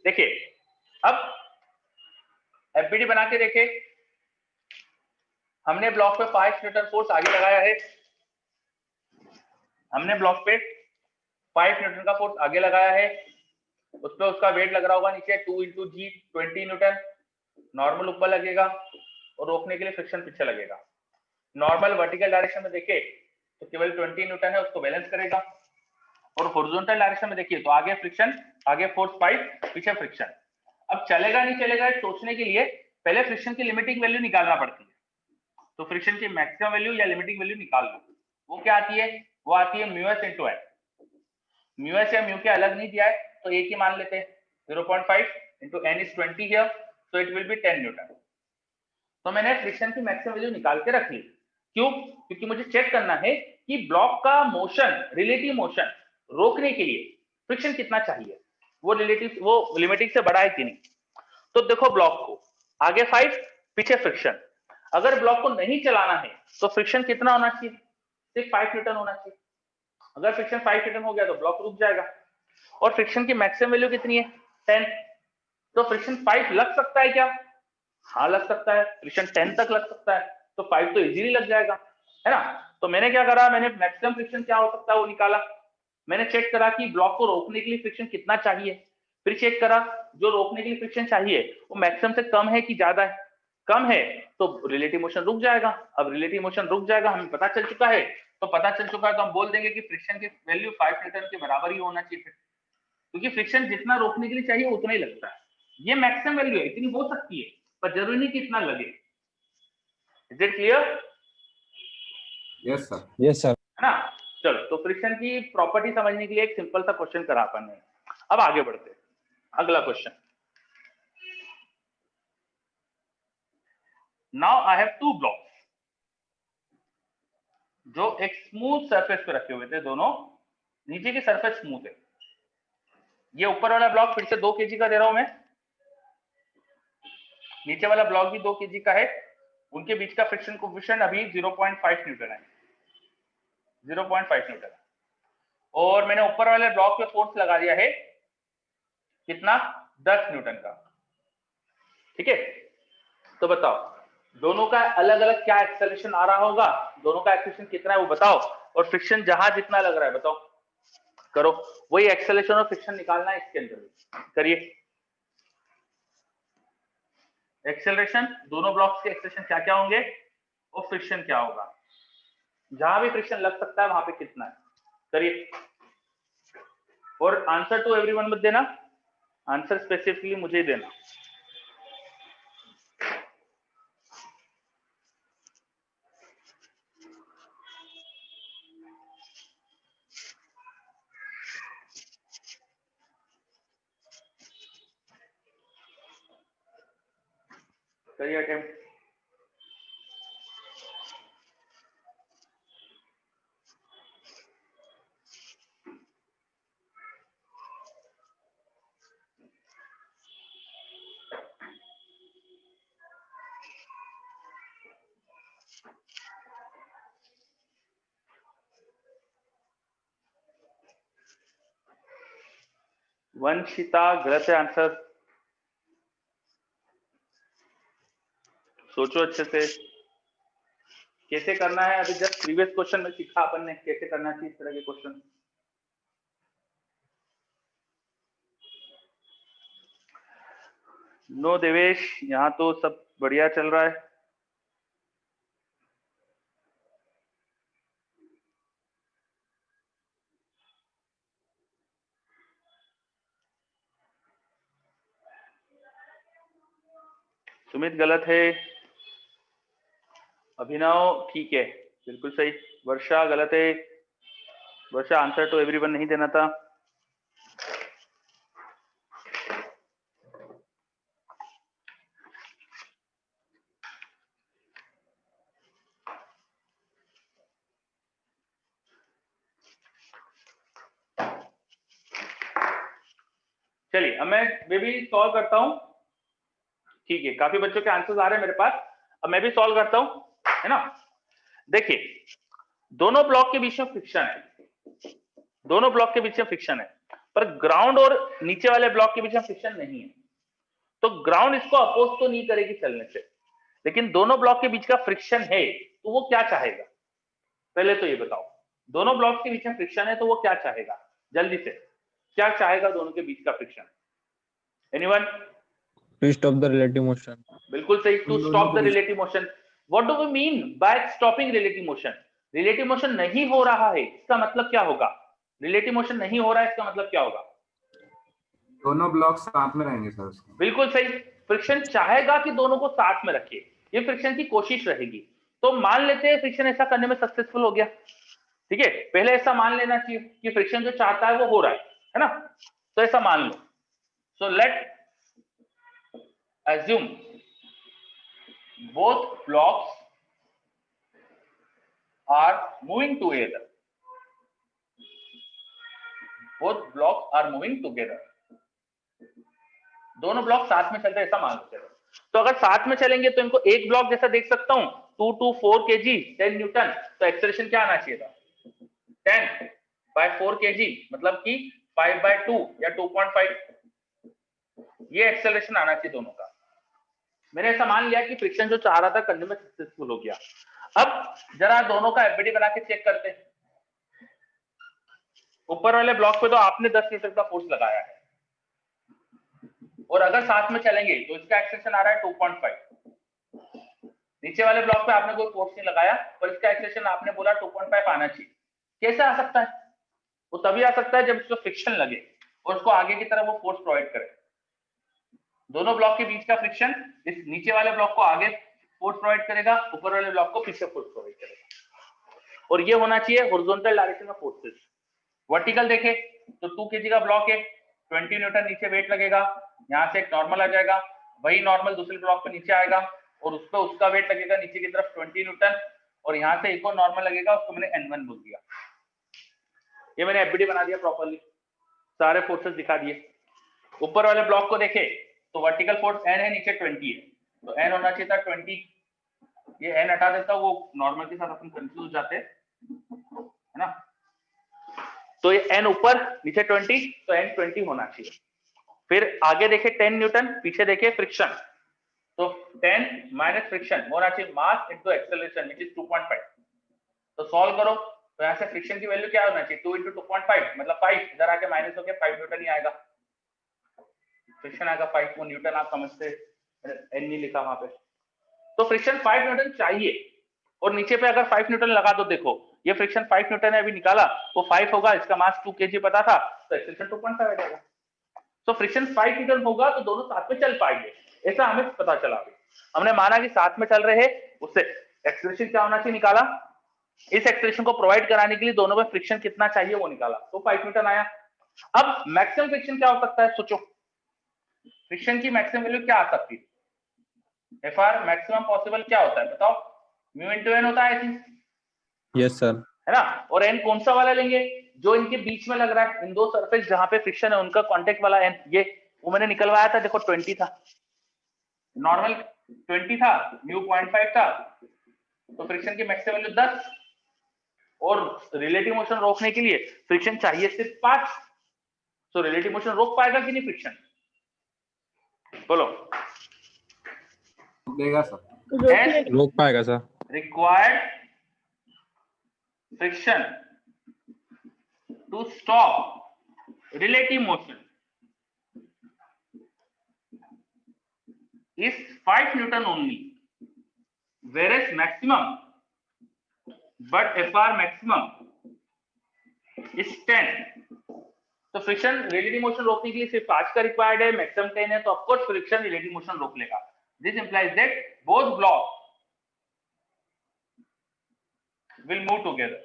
देखिए अब एफबीडी बना के देखे, हमने ब्लॉक पे 5 न्यूटन फोर्स आगे लगाया है, हमने ब्लॉक पे 5 न्यूटन का फोर्स आगे लगाया है, उस पर उसका वेट लग रहा होगा नीचे 2 इंटू जी 20 न्यूटन, नॉर्मल ऊपर लगेगा और रोकने के लिए फ्रिक्शन पीछे लगेगा। नॉर्मल वर्टिकल डायरेक्शन में देखे तो केवल 20 न्यूटन है, उसको बैलेंस करेगा, और हॉरिजॉन्टल डायरेक्शन में देखिए तो आगे फ्रिक्शन, आगे फोर्स 5, पीछे फ्रिक्शन। अब चलेगा नहीं चलेगा सोचने के लिए पहले फ्रिक्शन की लिमिटिंग वैल्यू निकालना पड़ती है, तो फ्रिक्शन की मैक्सिमम वैल्यू या लिमिटिंग वैल्यू निकाल लो। वो क्या आती है, वो आती है म्यूएस इनटू एन। म्यूएस या म्यू के अलग नहीं दिया है तो एक ही मान लेते हैं, 0.5 into N is 20 here, so it will be 10 newton. तो मैंने फ्रिक्शन की मैक्सिमम वैल्यू निकाल के रख ली। क्यों, क्योंकि मुझे चेक करना है कि ब्लॉक का मोशन, रिलेटिव मोशन रोकने के लिए फ्रिक्शन कितना चाहिए, वो लिमिटिंग से बड़ा है कि नहीं। तो देखो ब्लॉक को आगे 5 पीछे फ्रिक्शन, अगर ब्लॉक को नहीं चलाना है तो फ्रिक्शन कितना होना चाहिए, सिर्फ 5 न्यूटन होना चाहिए। अगर फ्रिक्शन 5 न्यूटन हो गया तो ब्लॉक रुक जाएगा, और फ्रिक्शन की मैक्सिमम वैल्यू कितनी है 10, तो फ्रिक्शन 5 लग सकता है क्या, हाँ लग सकता है, फ्रिक्शन 10 तक लग सकता है, तो 5 तो इजीली लग जाएगा, है ना। तो मैंने क्या करा, मैंने मैक्सिमम फ्रिक्शन क्या हो सकता है वो निकाला, मैंने चेक करा कि ब्लॉक को रोकने के लिए फ्रिक्शन कितना चाहिए, फिर चेक करा जो रोकने के लिए फ्रिक्शन चाहिए वो मैक्सिमम से कम है कि ज्यादा है, कम है तो रिलेटिव मोशन रुक जाएगा। अब रिलेटिव मोशन रुक जाएगा हमें पता चल चुका है, तो पता चल चुका है तो हम बोल देंगे कि फ्रिक्शन की वैल्यू 5 न्यूटन के बराबर ही होना चाहिए, क्योंकि फ्रिक्शन जितना रोकने के लिए चाहिए उतना ही लगता है। ये मैक्सिमम वैल्यू है, इतनी हो सकती है पर जरूरी नहीं कि इतना लगे। Is it clear? Yes sir. Yes sir. है ना? चलो, तो फ्रिक्शन की प्रॉपर्टी समझने के लिए एक सिंपल सा क्वेश्चन करा अपन ने। अब आगे बढ़ते हैं, अगला question. Now I have two blocks जो एक स्मूथ सरफेस पे रखे हुए थे, दोनों नीचे की सरफेस स्मूथ है। ये ऊपर वाला ब्लॉक फिर से 2 kg का दे रहा हूं मैं, नीचे वाला ब्लॉक भी 2 kg का है। उनके बीच का फ्रिक्शन कोएफिशिएंट अभी 0.5 न्यूटन है, 0.5 न्यूटन। और मैंने ऊपर वाले ब्लॉक पे फोर्स लगा दिया है कितना, 10 न्यूटन का। ठीक है, तो बताओ दोनों का अलग अलग क्या एक्सेलरेशन आ रहा होगा, दोनों का एक्सेलरेशन कितना है वो बताओ, और फ्रिक्शन जहां जितना लग रहा है बताओ। करो, वही एक्सेलरेशन और फ्रिक्शन निकालना है इसके अंदर। करिए, एक्सेलरेशन, दोनों ब्लॉक्स के एक्सेलरेशन क्या क्या होंगे और फ्रिक्शन क्या होगा, जहां भी फ्रिक्शन लग सकता है वहां पे कितना है। करिए, और आंसर टू एवरीवन मत देना, आंसर स्पेसिफिकली मुझे ही देना। करिए अटेम्प्ट। वंशिता गलत है आंसर, सोचो अच्छे से कैसे करना है। अभी जस्ट प्रीवियस क्वेश्चन में सीखा अपन ने कैसे करना चाहिए इस तरह के क्वेश्चन। नो देवेश, यहाँ तो सब बढ़िया चल रहा है। सुमित गलत है, अभिनव ठीक है, बिल्कुल सही। वर्षा गलत है, वर्षा आंसर टू एवरीवन नहीं देना था। चलिए, अब मैं भी सॉल्व करता हूं। ठीक है, काफी बच्चों के आंसर्स आ रहे हैं मेरे पास, अब मैं भी सॉल्व करता हूं, है ना। देखिए, दोनों ब्लॉक के बीच में फ्रिक्शन है, दोनों ब्लॉक के बीच में फ्रिक्शन है, पर ग्राउंड और नीचे वाले ब्लॉक के बीच में फ्रिक्शन नहीं है। तो ग्राउंड इसको अपोज तो नहीं करेगी चलने से, लेकिन दोनों ब्लॉक के बीच का फ्रिक्शन है तो वो क्या चाहेगा, पहले तो ये बताओ। दोनों ब्लॉक के बीच में फ्रिक्शन है तो वो क्या चाहेगा, जल्दी से क्या चाहेगा दोनों के बीच का friction? Anyone? To stop the relative motion. बिल्कुल सही, to stop the relative motion. What do we mean by stopping relative motion? Relative motion नहीं हो रहा है इसका मतलब क्या होगा, रिलेटिव मोशन नहीं हो रहा है इसका मतलब क्या होगा? दोनों ब्लॉक साथ में रहेंगे सर उसके। बिल्कुल सही, फ्रिक्शन चाहेगा कि दोनों को साथ में रखे, ये फ्रिक्शन की कोशिश रहेगी। तो मान लेते हैं फ्रिक्शन ऐसा करने में सक्सेसफुल हो गया, ठीक है। पहले ऐसा मान लेना चाहिए कि फ्रिक्शन जो चाहता है वो हो रहा है ना, तो ऐसा मान लो। So let assume both blocks are moving together, both blocks are moving together, दोनों ब्लॉक साथ में चलते हैं ऐसा मान लो। तो अगर साथ में चलेंगे तो इनको एक ब्लॉक जैसा देख सकता हूं, 2 to 4 kg 10 न्यूटन, तो एक्सेलरेशन क्या आना चाहिए था, 10/4 kg, मतलब कि 5/2 या 2.5, ये एक्सेलरेशन आना चाहिए दोनों का। मैंने ऐसा मान लिया कि फ्रिक्शन जो चाह रहा था करने में सक्सेसफुल हो गया। अब जरा दोनों का एफबीडी बना के चेक करते हैं। ऊपर वाले ब्लॉक पे तो आपने 10 न्यूटन का फोर्स लगाया है, और अगर साथ में चलेंगे तो इसका एक्सेलेरेशन आ रहा है 2.5। नीचे वाले ब्लॉक पे आपने कोई फोर्स नहीं लगाया और इसका एक्सेलेरेशन आपने बोला 2.5 आना चाहिए। कैसे आ सकता है? वो तभी आ सकता है जब उसको फ्रिक्शन लगे और उसको आगे की तरफ वो फोर्स प्रोवाइड करे। दोनों ब्लॉक के बीच का फ्रिक्शन इस नीचे वाले ब्लॉक को आगे फोर्स प्रोवाइड करेगा, ऊपर वाले ब्लॉक को पीछे फोर्स प्रोवाइड करेगा। और ये होना चाहिए हॉरिजॉन्टल डायरेक्शन में फोर्सेस। वर्टिकल देखे तो 2 kg का ब्लॉक है, 20 न्यूटन नीचे वेट लगेगा, यहाँ से एक नॉर्मल आ जाएगा, वही नॉर्मल दूसरे ब्लॉक पे नीचे आएगा और उस पर उसका वेट लगेगा नीचे की तरफ 20 न्यूटन, और यहाँ से एक और नॉर्मल लगेगा, उसको मैंने N1 बोल दिया। ये मैंने एफबीडी बना दिया प्रॉपर्ली, सारे फोर्सेस दिखा दिए। ऊपर वाले ब्लॉक को देखे तो वर्टिकल फोर्स N है, नीचे 20 है, तो N होना चाहिए था 20। ये N हटा देता हूँ, वो नॉर्मल के साथ अपन कंफ्यूज हो जाते हैं, है ना। तो ये N ऊपर नीचे 20, तो N 20 होना चाहिए। फिर आगे देखे 10 न्यूटन, पीछे देखे फ्रिक्शन, तो 10 माइनस फ्रिक्शन होना चाहिए mass into acceleration which is 2.5। तो सॉल्व करो तो यहाँ से फ्रिक्शन की वैल्यू क्या होना चाहिए, 2 × 2.5 मतलब 5, इधर आके माइनस होके 5 न्यूटन ही आएगा, फ्रिक्शन आएगा 5। वो न्यूटन आप समझते, एन नहीं लिखा वहां पे, तो फ्रिक्शन 5 न्यूटन चाहिए। और नीचे पे अगर 5 न्यूटन लगा दो, देखो ये फ्रिक्शन 5 न्यूटन है, अभी निकाला, वो 5 होगा, इसका मास 2 kg पता था, तो एक्सेलरेशन 2.5 आ जाएगा। तो फ्रिक्शन 5 न्यूटन होगा तो दोनों साथ में चल पाएंगे, ऐसा हमें पता चला। अभी हमने माना कि साथ में चल रहे हैं, उससे एक्सेलरेशन क्या होना चाहिए निकाला, इस एक्सेलरेशन को प्रोवाइड कराने के लिए दोनों में फ्रिक्शन कितना चाहिए वो निकाला, तो 5 न्यूटन आया। अब मैक्सिमम फ्रिक्शन क्या हो सकता है, सोचो फ्रिक्शन की मैक्सिमम वैल्यू क्या आ सकती है, एफआर मैक्सिमम पॉसिबल क्या होता है बताओ, म्यू इनटू एन होता है आई थिंक, यस सर। है ना। और एन कौन सा वाला लेंगे, जो इनके बीच में लग रहा है, इन दो सरफेस जहां पे फ्रिक्शन है उनका कांटेक्ट वाला एन, ये वो मैंने निकलवाया था, देखो 20 था, नॉर्मल 20 था, म्यू 0.5 था, तो फ्रिक्शन की मैक्सिमम वैल्यू 10, और रिलेटिव मोशन रोकने के लिए फ्रिक्शन चाहिए सिर्फ 5। तो रिलेटिव मोशन रोक पाएगा कि नहीं फ्रिक्शन, बोलो। देगा सर, रोक पाएगा sir. Required friction to stop relative motion is 5 Newton only, whereas maximum, but FR maximum is 10। तो फ्रिक्शन रिलेटिव मोशन रोकने के लिए सिर्फ 5 का रिक्वायर्ड है, मैक्सिमम 10 है, तो of course friction relative motion रोक लेगा। This implies that both block will move together।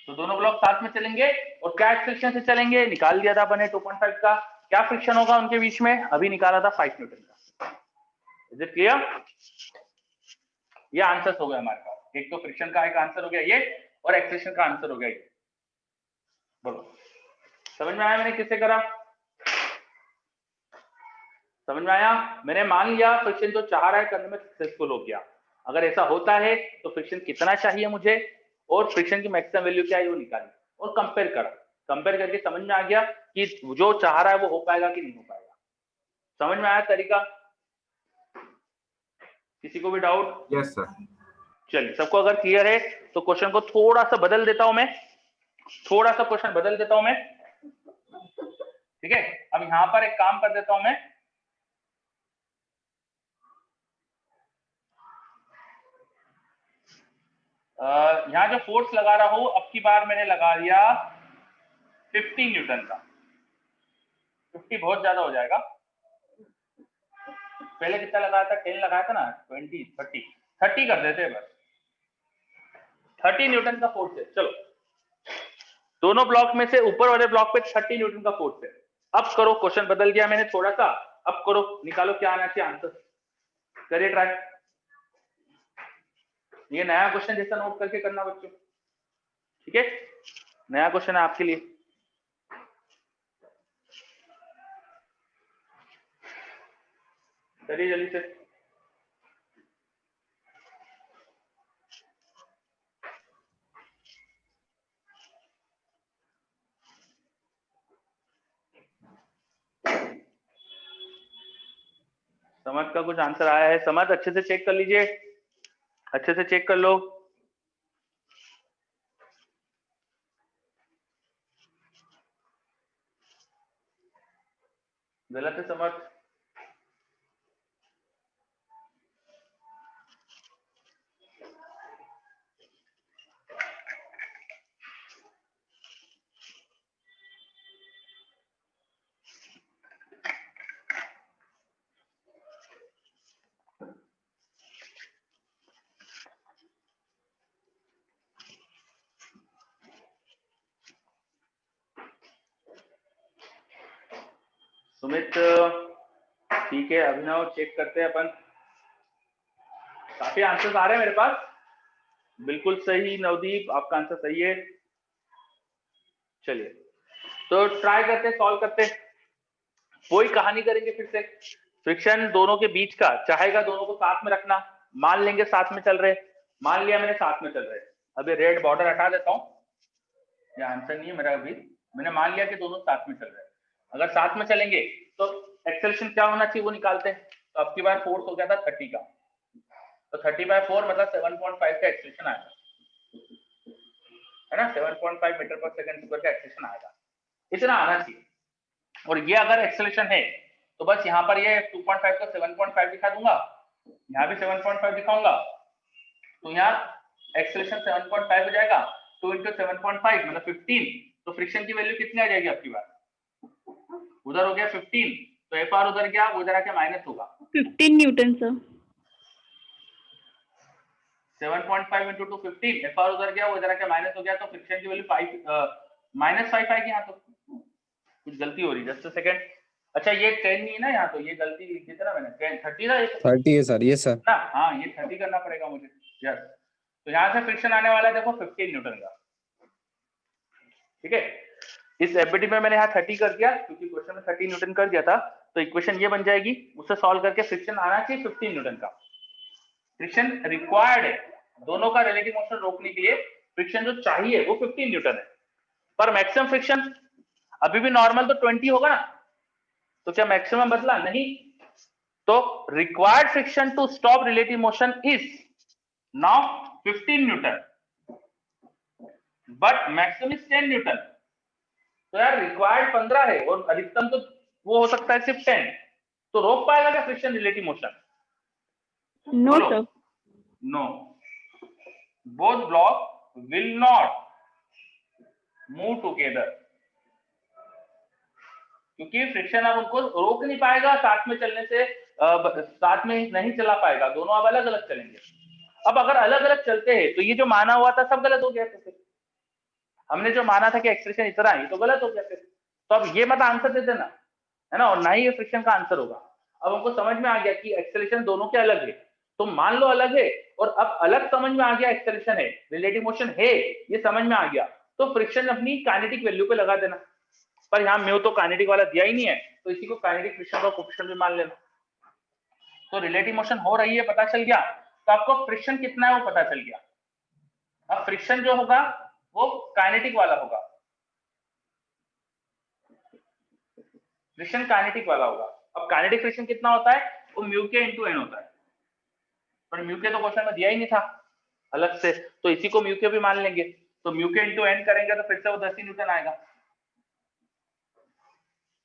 तो दोनों ब्लॉक साथ में चलेंगे और क्या फ्रिक्शन से चलेंगे, निकाल दिया था अपने 2.5 का, क्या फ्रिक्शन होगा उनके बीच में, अभी निकाला था 5 न्यूटन का। Is it clear? ये आंसर हो गया हमारे पास, एक तो फ्रिक्शन का एक आंसर हो गया ये, और एक्सेलरेशन का आंसर हो गया ये। बोलो समझ में आया मैंने किससे करा, समझ में आया? मैंने मान लिया फ्रिक्शन जो चाह रहा है करने में सक्सेसफुल हो गया। अगर ऐसा होता है तो फ्रिक्शन कितना चाहिए मुझे और फ्रिक्शन की मैक्सिमम वैल्यू क्या है वो निकाली और कंपेयर करा, कंपेयर करके समझ में आ गया कि जो चाह रहा है वो हो पाएगा कि नहीं हो पाएगा। समझ में आया तरीका? किसी को भी डाउट? Yes sir. चलिए सबको अगर क्लियर है तो क्वेश्चन को थोड़ा सा बदल देता हूं मैं, थोड़ा सा क्वेश्चन बदल देता हूं मैं, ठीक है। अब यहां पर एक काम कर देता हूं मैं, यहां जो फोर्स लगा रहा हूं अब की बार मैंने लगा दिया 50 न्यूटन का। 50 बहुत ज्यादा हो जाएगा, पहले कितना लगाया था, 10 लगाया था ना, 20 30 कर देते बस। 30 न्यूटन का फोर्स है। चलो दोनों ब्लॉक में से ऊपर वाले ब्लॉक पे 30 न्यूटन का फोर्स है। अब करो, क्वेश्चन बदल दिया मैंने थोड़ा सा, अब करो, निकालो क्या आना चाहिए आंसर, करिए ट्राई। ये नया क्वेश्चन जैसा नोट करके करना बच्चों, ठीक है, नया क्वेश्चन है आपके लिए। करिए जल्दी से। समझ का कुछ आंसर आया है? समझ अच्छे से चेक कर लीजिए, अच्छे से चेक कर लो। गलत है समझ। सुमित ठीक है, अभिनव चेक करते हैं अपन। काफी आंसर्स आ रहे हैं मेरे पास, बिल्कुल सही नवदीप, आपका आंसर सही है। चलिए तो ट्राई करते हैं, सॉल्व करते हैं। कोई कहानी करेंगे फिर से। फ्रिक्शन दोनों के बीच का, चाहेगा दोनों को साथ में रखना, मान लेंगे साथ में चल रहे, मान लिया मैंने साथ में चल रहे। अभी रेड बॉर्डर हटा देता हूं, ये आंसर नहीं है मेरा, अभी मैंने मान लिया कि दोनों साथ में चल रहे हैं। अगर साथ में चलेंगे तो एक्सेलरेशन क्या होना चाहिए वो निकालते हैं। तो अब की बार फोर्स हो गया था 30 का, तो 30/4 मतलब 7.5 का एक्सेलरेशन आएगा, है ना। 7.5 मीटर पर सेकंड स्क्वायर का एक्सेलरेशन आएगा, इतना आना चाहिए। और ये अगर एक्सेलरेशन है तो बस यहाँ पर ये 2.5 को 7.5 दिखा दूंगा, यहाँ भी 7.5 दिखाऊंगा, तो यहाँ एक्सेलरेशन 7.5 हो जाएगा। 2 × 7.5 मतलब 15। तो फ्रिक्शन की वैल्यू कितनी आ जाएगी आपकी बार, उधर हो गया 15, तो एफ आर उधर गया, वो जरा क्या माइनस होगा 15 न्यूटन सर। 7.5 × 2 15, एफ आर उधर गया, वो जरा क्या माइनस हो गया, तो फ्रिक्शन की वैल्यू -5 आएगी। यहाँ तो कुछ गलती हो रही है, जस्ट अ सेकंड। अच्छा ये 10 नहीं है ना यहाँ, तो ये गलती लिखी थी ना मैंने, 30 ना, 30 है सर, ये सर ना, हाँ ये 30 करना पड़ेगा मुझे, यस। तो यहाँ से फ्रिक्शन आने वाला है देखो 15 न्यूटन का, ठीक है। इस एफबीडी में मैंने यहाँ 30 कर दिया, क्योंकि क्वेश्चन में 30 न्यूटन कर दिया था, तो इक्वेशन ये बन जाएगी, उससे सॉल्व करके फ्रिक्शन आना चाहिए 15 न्यूटन का। फ्रिक्शन रिक्वायर्ड है दोनों का रिलेटिव मोशन रोकने के लिए, फ्रिक्शन जो चाहिए वो 15 न्यूटन है। पर मैक्सिमम फ्रिक्शन अभी भी नॉर्मल तो 20 होगा ना, तो क्या मैक्सिमम बदला नहीं। तो required friction to stop relative motion is now 15 newton, but maximum is 10 newton. तो यार रिक्वायर्ड 15 है और अधिकतम तो वो हो सकता है सिर्फ 10, तो रोक पाएगा क्या friction relative motion? No sir. No, both block will not move together, क्योंकि फ्रिक्शन अब उनको रोक नहीं पाएगा साथ में चलने से, साथ में नहीं चला पाएगा, दोनों अब अलग अलग चलेंगे। अब अगर अलग अलग चलते हैं तो ये जो माना हुआ था सब गलत हो गया, फिर हमने जो माना था कि एक्सप्रेशन इतना है तो गलत हो गया फिर। तो अब ये मत आंसर दे देना, है ना, और ना ही ये फ्रिक्शन का आंसर होगा। अब हमको समझ में आ गया कि एक्सेलरेशन दोनों के अलग है, तो मान लो अलग है, और अब अलग समझ में आ गया एक्सेलरेशन है, रिलेटिव मोशन है, ये समझ में आ गया, तो फ्रिक्शन अपनी काइनेटिक वैल्यू पे लगा देना। पर यहाँ म्यू तो काइनेटिक वाला दिया ही नहीं है, तो इसी को काइनेटिक फ्रिक्शन का कोएफिशिएंट भी मान लेना। तो रिलेटिव मोशन हो रही है पता चल गया, तो आपको फ्रिक्शन कितना है वो पता चल गया। अब फ्रिक्शन जो होगा वो काइनेटिक वाला होगा, फ्रिक्शन काइनेटिक वाला होगा। अब काइनेटिक फ्रिक्शन कितना होता है, वो म्यू के इंटू एन होता है, पर म्यू के तो क्वेश्चन में दिया ही नहीं था अलग से, तो इसी को म्यू के भी मान लेंगे। तो म्यू के इंटू एन करेंगे तो फिर से वो 10 न्यूटन आएगा,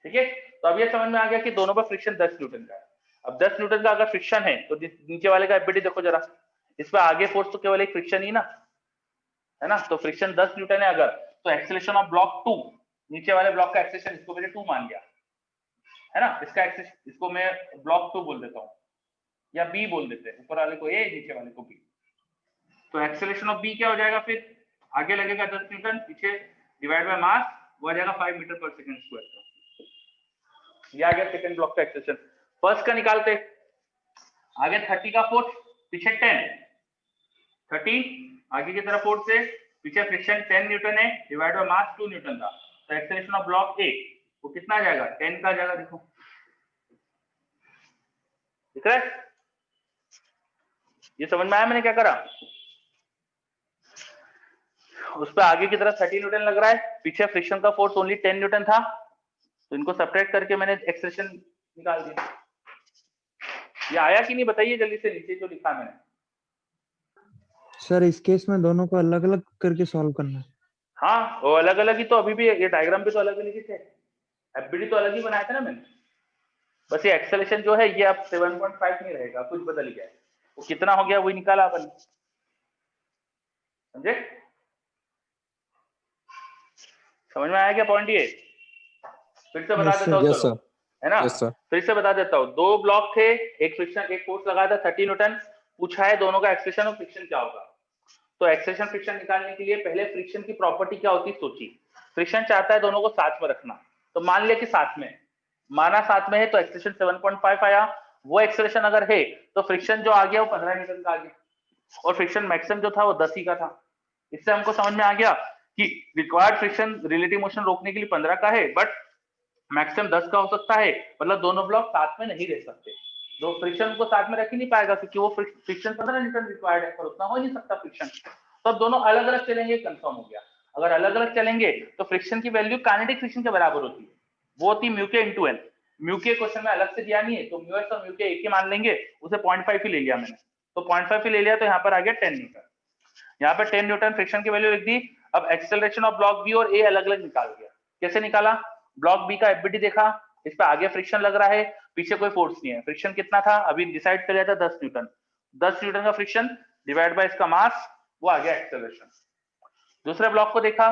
ठीक है। तो अब ये समझ में आ गया कि दोनों पर फ्रिक्शन 10 न्यूटन का है। अब 10 न्यूटन का अगर फ्रिक्शन है तो नीचे वाले का एफबीडी देखो जरा, इस पर आगे फोर्स तो केवल एक फ्रिक्शन ही ना, है ना। तो फ्रिक्शन 10 न्यूटन है अगर, तो एक्सेलरेशन ऑफ ब्लॉक 2, नीचे वाले ब्लॉक का एक्सेलरेशन, इसको मैंने 2 मान लिया, है ना, इसका एक्सेलरेशन, इसको मैं ब्लॉक 2 बोल देता हूँ, या बी बोल देते हैं, ऊपर वाले को ए, नीचे वाले को बी। तो एक्सेलरेशन ऑफ बी क्या हो जाएगा, फिर आगे लगेगा 10 न्यूटन, पीछे डिवाइड बाय मास, वो आ जाएगा 5 मीटर पर सेकंड स्क्वायर का। ये आ गया सेकंड ब्लॉक का एक्सेलरेशन। फर्स्ट का निकालते, आगे 30 का फोर्स, पीछे 10, 30 आगे की तरफ फोर्स से, पीछे फ्रिक्शन 10 न्यूटन है, डिवाइड बाय मास 2 न्यूटन था, तो एक्सेलरेशन ऑफ ब्लॉक ए वो कितना आ जाएगा, 10 का आ जाएगा, देखो दिख रहा है। ये समझ में आया मैंने क्या करा, उस पर आगे की तरफ 30 न्यूटन लग रहा है, पीछे फ्रिक्शन का फोर्स ओनली 10 न्यूटन था, तो इनको सब्ट्रैक्ट करके मैंने एक्सप्रेशन निकाल दिया। ये आया कि नहीं बताइए जल्दी से, नीचे जो लिखा मैंने। सर इस केस में दोनों को अलग अलग करके सॉल्व करना है। हाँ वो अलग अलग ही, तो अभी भी ये डायग्राम भी तो अलग अलग ही थे, एफबीडी तो अलग ही बनाया था ना मैंने, बस ये एक्सेलरेशन जो है ये अब 7.5 नहीं रहेगा, कुछ बदल गया है। वो कितना हो गया वही निकाला अपन, समझे? समझ में आया क्या पॉइंट? ये फिर से बता Yes, देता हूँ, यस चलो, सर, है ना? Yes sir. फिर से बता देता हूँ, दो ब्लॉक थे, एक फ्रिक्शन एक फोर्स लगाया था 30 न्यूटन, पूछा है दोनों का एक्सेलरेशन और फ्रिक्शन क्या होगा। तो एक्सेलरेशन फ्रिक्शन निकालने के लिए पहले फ्रिक्शन की प्रॉपर्टी क्या होती है सोची। फ्रिक्शन चाहता है दोनों को साथ में रखना, तो मान लिया कि साथ में, माना साथ में है तो एक्सेलरेशन 7.5 आया। वो एक्सेलरेशन अगर है तो फ्रिक्शन जो आ गया वो 15 न्यूटन का आ गया, और फ्रिक्शन मैक्सिमम जो था वो 10 ही का था। इससे हमको समझ में आ गया कि रिक्वायर्ड फ्रिक्शन रिलेटिव मोशन रोकने के लिए 15 का है, बट मैक्सिमम 10 का हो सकता है। मतलब दोनों ब्लॉक साथ में नहीं रह सकते, दो फ्रिक्शन को साथ में रख ही नहीं पाएगा, क्योंकि वो फ्रिक्शन 15 न्यूटन रिक्वायर्ड है, पर उतना हो ही नहीं सकता फ्रिक्शन। तो अब दोनों अलग अलग चलेंगे, कंफर्म हो गया। अगर अलग अलग चलेंगे तो फ्रिक्शन की वैल्यू काइनेटिक फ्रिक्शन के बराबर होती है, वो होती म्यू के इंटू एन। म्यू के क्वेश्चन में अलग से दिया नहीं है, तो म्यू एस और म्यू के एक ही मान लेंगे, उसे 0.5 ही ले लिया मैंने, तो 0.5 ही ले लिया, तो यहाँ पर आ गया 10 न्यूटन। यहाँ पे 10 न्यूटन फ्रिक्शन की वैल्यू लिख दी। अब एक्सेलरेशन ऑफ ब्लॉक बी और ए अलग अलग निकाल दिया। कैसे निकाला? ब्लॉक बी का एफबीटी देखा, इस पे आगे फ्रिक्शन लग रहा है, पीछे कोई फोर्स नहीं है, फ्रिक्शन कितना था अभी डिसाइड कर लिया था 10 न्यूटन। 10 न्यूटन का फ्रिक्शन डिवाइड बाय इसका मास, वो आ गया एक्सेलरेशन। दूसरे ब्लॉक को देखा,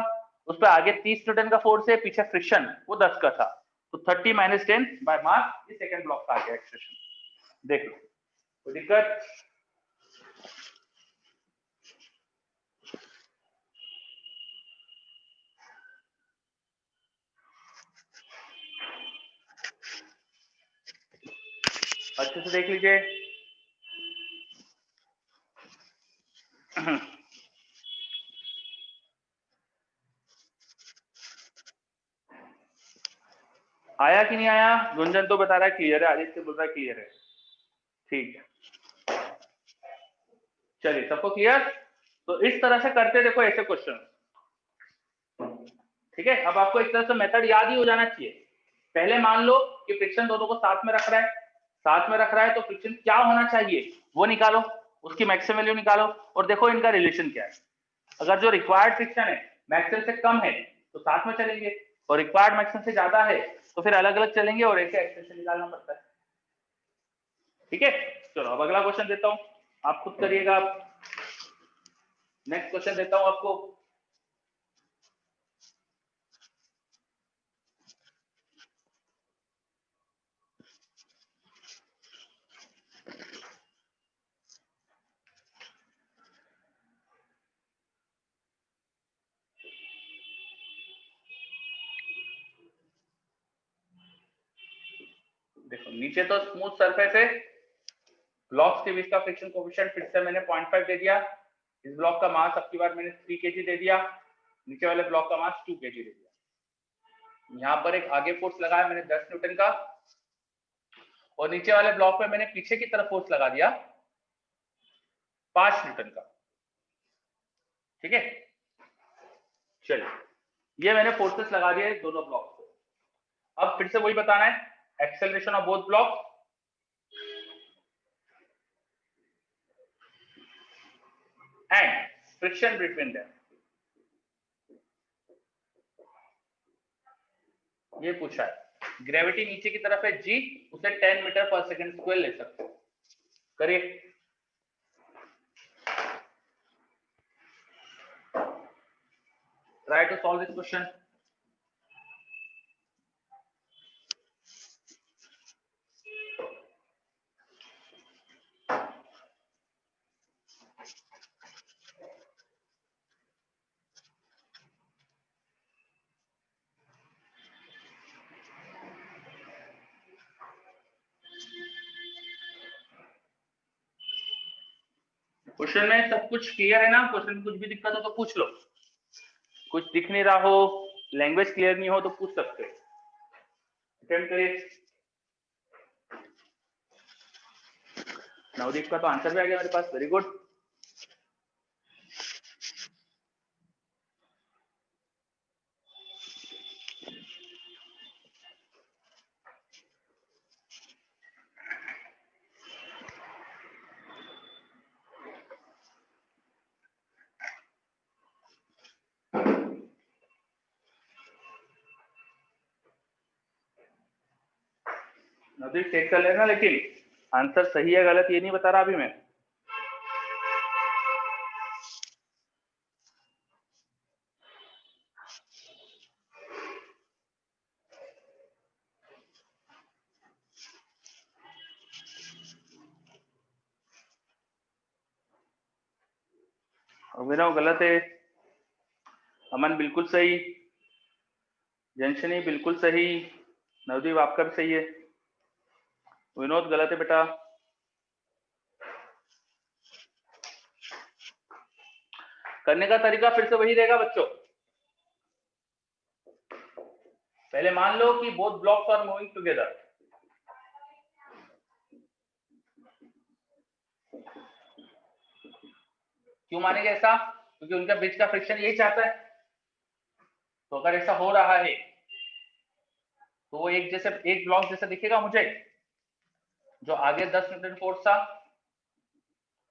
उस पर आगे 30 न्यूटन का फोर्स है, पीछे फ्रिक्शन वो 10 का था, तो 30 माइनस 10 बाय मास, ये सेकंड ब्लॉक का आ गया एक्सेलरेशन। देख लो, कोई दिक्कत? अच्छे से देख लीजिए। आया कि नहीं आया? गुंजन तो बता रहा है क्लियर है, आदित्य बोल रहा है क्लियर है। ठीक है, चलिए सबको क्लियर। तो इस तरह से करते देखो ऐसे क्वेश्चन, ठीक है। अब आपको एक तरह से मेथड याद ही हो जाना चाहिए। पहले मान लो कि फ्रिक्शन दोनों को साथ में रख रहा है, साथ में रख रहा है तो फ्रिक्शन क्या होना चाहिए वो निकालो, उसकी मैक्सिमम वैल्यू निकालो, और देखो इनका रिलेशन क्या है। अगर जो रिक्वायर्ड फ्रिक्शन है मैक्सिमम से कम है तो साथ में चलेंगे, और रिक्वायर्ड मैक्सिमम से ज्यादा है तो फिर अलग अलग चलेंगे, और ऐसे एक्सप्रेशन निकालना पड़ता है। ठीक है, चलो अब अगला क्वेश्चन देता हूं, आप खुद करिएगा। नेक्स्ट क्वेश्चन देता हूं आपको। देखो नीचे तो स्मूथ सरफेस है, ब्लॉक्स के बीच का फ्रिक्शन कोएफिशिएंट फिर से मैंने 0.5 दे दिया। इस ब्लॉक का मास अब की बार मैंने 3 केजी दे दिया, नीचे वाले ब्लॉक का मास 2 केजी दे दिया। यहाँ पर एक आगे फोर्स लगाया मैंने 10 न्यूटन का, और नीचे वाले ब्लॉक में मैंने पीछे की तरफ फोर्स लगा दिया 5 न्यूटन का। ठीक है, चलिए ये मैंने फोर्सेस लगा दिए दोनों ब्लॉक को। अब फिर से वही बताना है, acceleration of both block and friction between them, ये पूछा है। ग्रेविटी नीचे की तरफ है जी, उसे 10 मीटर पर सेकंड स्क्वायर ले सकते हो। करिए, try to solve this question. Question में सब कुछ क्लियर है ना? क्वेश्चन में कुछ भी दिक्कत हो तो पूछ लो, कुछ दिख नहीं रहा हो, लैंग्वेज क्लियर नहीं हो तो पूछ सकते हो। अटेम्प्ट करिए। नवदीप का तो आंसर भी आ गया मेरे पास, वेरी गुड। नवदीप चेक कर लेना, लेकिन आंसर सही है गलत ये नहीं बता रहा अभी मैं। अभिनव गलत है, अमन बिल्कुल सही, जंशनी बिल्कुल सही, नवदीप आपका भी सही है, विनोद गलत है बेटा। करने का तरीका फिर से वही रहेगा बच्चों। पहले मान लो कि both blocks are moving together. क्यों मानेंगे ऐसा? क्योंकि उनका बीच का फ्रिक्शन यही चाहता है। तो अगर ऐसा हो रहा है तो वो एक ब्लॉक जैसा दिखेगा मुझे, जो आगे 10 न्यूटन फोर्स था,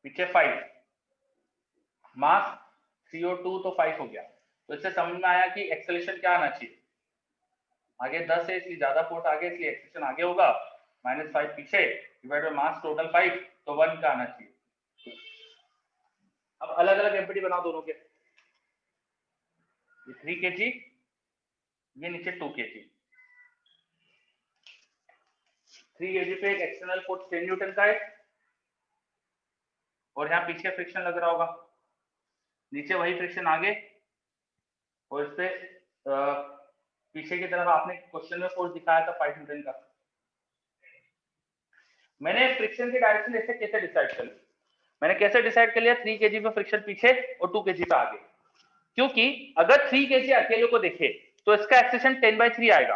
पीछे 5, मास CO2 तो 5 हो गया। तो इससे समझ में आया कि एक्सेलरेशन क्या आना चाहिए, आगे 10 है इसलिए ज्यादा फोर्स आगे, इसलिए एक्सेलरेशन आगे होगा, -5 पीछे, डिवाइड बाय मास टोटल 5, तो 1 का आना चाहिए। अब अलग अलग एम्पिटी बनाओ दोनों के, ये 3 kg, ये नीचे 2 kg। 3 kg पे एक एक्सटर्नल फोर्स 10 न्यूटन का है, और यहाँ पीछे फ्रिक्शन लग रहा होगा, नीचे वही फ्रिक्शन आगे, और इस पे पीछे की तरफ आपने क्वेश्चन में फोर्स दिखाया था 5 न्यूटन का। मैंने फ्रिक्शन की डायरेक्शन ऐसे कैसे डिसाइड कर ली? मैंने कैसे डिसाइड कर लिया 3 kg पे फ्रिक्शन पीछे और 2 kg पे आगे? क्योंकि अगर 3 kg अकेले को देखे तो इसका एक्सेलरेशन 10/3 आएगा।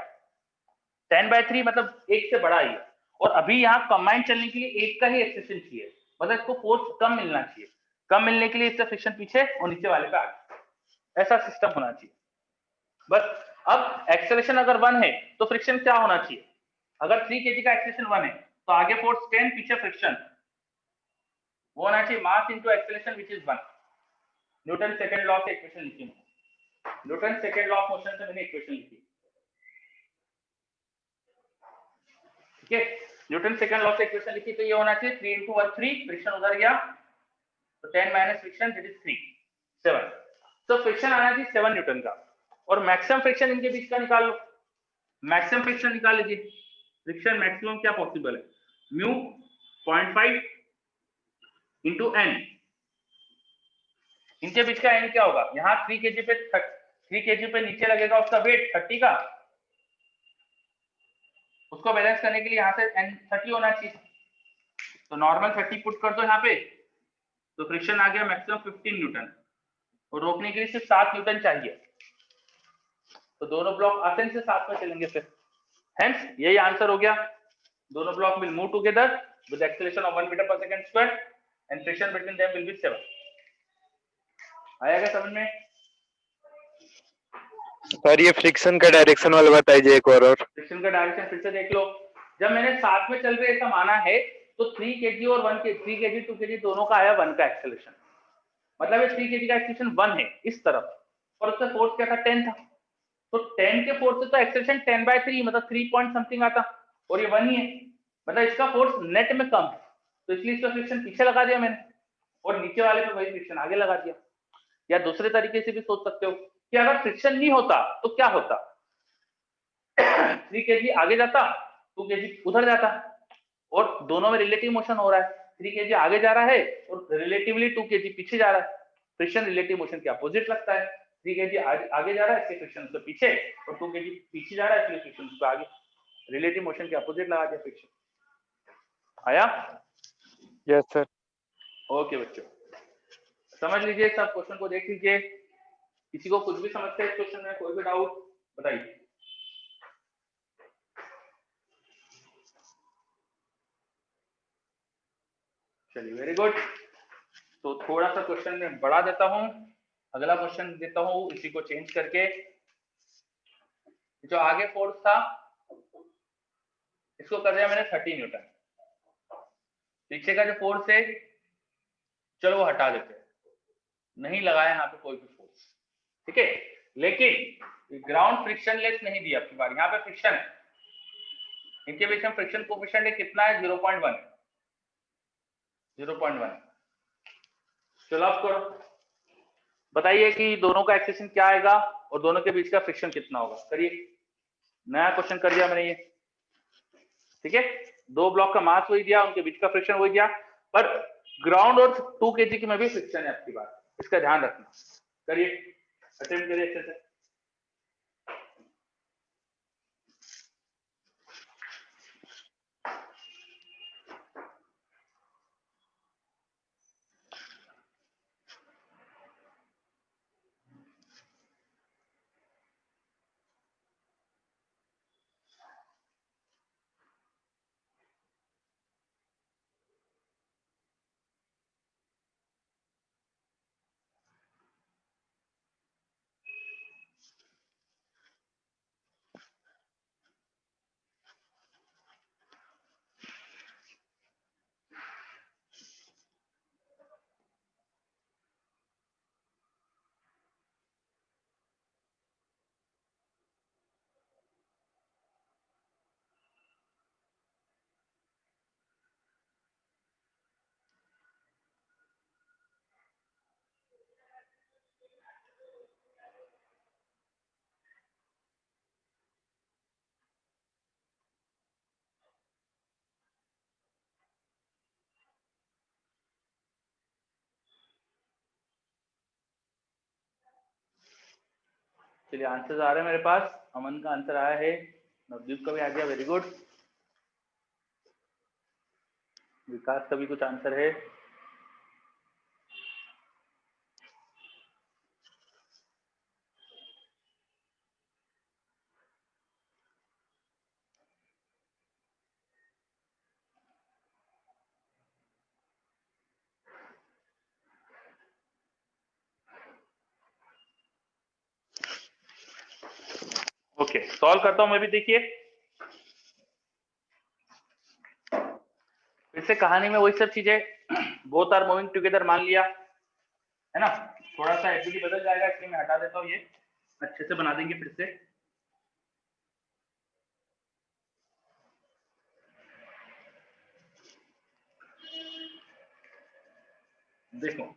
10/3 मतलब एक से बड़ा ही है, और अभी यहाँ कंबाइन चलने के लिए एक का ही एक्सेलरेशन चाहिए, मतलब इसको फोर्स कम मिलना चाहिए। कम मिलने के लिए इसका फ्रिक्शन पीछे और नीचे वाले पे आगे, ऐसा सिस्टम होना चाहिए बस। अब एक्सेलरेशन अगर 1 है तो फ्रिक्शन क्या होना चाहिए? अगर 3 kg का एक्सेलरेशन 1 है तो आगे फोर्स 10, पीछे फ्रिक्शन, वो होना चाहिए mass into acceleration which is 1। Newton second law से इक्वेशन लिखी, Newton second law of motion से मैंने इक्वेशन लिखी, ठीक है। न्यूटन सेकंड लॉ से इक्वेशन लिखी तो ये होना चाहिए 3 × 1 3, फ्रिक्शन उधर गया तो 10 माइनस फ्रिक्शन दैट इज 3, 7। तो फ्रिक्शन आना चाहिए 7 न्यूटन का, और मैक्सिमम फ्रिक्शन इनके बीच का निकाल लो, मैक्सिमम फ्रिक्शन निकाल लीजिए। फ्रिक्शन मैक्सिमम क्या पॉसिबल है? म्यू 0.5 इंटू एन, इनके बीच का एन क्या होगा? यहाँ 3 kg पे नीचे लगेगा उसका वेट 30 का, उसको बैलेंस करने के लिए यहाँ से एन 30 होना चाहिए, तो नॉर्मल 30 पुट कर दो यहाँ पे, तो फ्रिक्शन आ गया मैक्सिमम 15 न्यूटन, और रोकने के लिए सिर्फ 7 न्यूटन चाहिए, तो दोनों ब्लॉक आसानी से साथ में चलेंगे फिर। हेंस यही आंसर हो गया, दोनों block will move together with acceleration of 1 metre per second square and friction between them will be 7। आया क्या समझ में? सर ये फ्रिक्शन का डायरेक्शन वाला बताइए एक और फ्रिक्शन का डायरेक्शन फिर से देख लो। जब मैंने साथ में चल रहे ऐसा माना है तो 3 kg और 1 kg, 3 kg 2 kg दोनों का आया 1 का एक्सेलरेशन, मतलब ये 3 kg का एक्सेलरेशन 1 है इस तरफ, और उसका फोर्स क्या था? 10 था, तो 10 के फोर्स से तो एक्सेलरेशन 10/3 मतलब 3 पॉइंट समथिंग आता, और ये 1 ही है, मतलब इसका फोर्स नेट में कम है, तो इसलिए इसका फ्रिक्शन पीछे लगा दिया मैंने, और नीचे वाले पे वही फ्रिक्शन आगे लगा दिया। या दूसरे तरीके से भी सोच सकते हो कि अगर फ्रिक्शन नहीं होता तो क्या होता? 3 kg आगे जाता, 2 kg उधर जाता, और दोनों में रिलेटिव मोशन हो रहा है, 3 kg आगे जा रहा है और रिलेटिवली 2 kg पीछे जा रहा है, फ्रिक्शन रिलेटिव मोशन के अपोजिट लगता है। 3 kg आगे जा रहा है इसलिए फ्रिक्शन उसके पीछे, और 2 kg पीछे जा रहा है इसलिए फ्रिक्शन उसके आगे, रिलेटिव मोशन के अपोजिट लगा दिया फ्रिक्शन। आया? Yes sir. ओके बच्चों, समझ लीजिए, सब क्वेश्चन को देख लीजिए, किसी को कुछ भी समझते है इस क्वेश्चन में, कोई भी डाउट बताइए। चलिए वेरी गुड, तो थोड़ा सा क्वेश्चन में बढ़ा देता हूं, अगला क्वेश्चन देता हूं इसी को चेंज करके। जो आगे फोर्स था इसको कर दिया मैंने 30 न्यूटन, पीछे का जो फोर्स है चलो वो हटा देते हैं, नहीं लगाया यहाँ पे कोई भी फोर्स, ठीक है। लेकिन ग्राउंड फ्रिक्शन लेस नहीं दिया, आपकी बार यहाँ पे फ्रिक्शन है, इनके बीच में फ्रिक्शन कोएफिशिएंट कितना है? 0.1। 0.1। चलो अब करो, बताइए कि दोनों का एक्सेशन क्या आएगा और दोनों के बीच का फ्रिक्शन कितना होगा। करिए, नया क्वेश्चन कर दिया मैंने ये, ठीक है। दो ब्लॉक का मास वही दिया, उनके बीच का फ्रिक्शन वही दिया, पर ग्राउंड और 2 kg की में भी फ्रिक्शन है आपकी बात, इसका ध्यान रखना। करिए, अटेम्प्ट करिए अच्छे से। चलिए, आंसर आ रहे हैं मेरे पास। अमन का आंसर आया है, नवदीप का भी आ गया, वेरी गुड। विकास का भी कुछ आंसर है। ओके, सॉल्व करता हूं मैं भी। देखिए, फिर से कहानी में वही सब चीजें, बोथ आर मूविंग टुगेदर मान लिया है ना। थोड़ा सा एफबीडी बदल जाएगा, इसलिए मैं हटा देता हूँ, ये अच्छे से बना देंगे फिर से। देखो,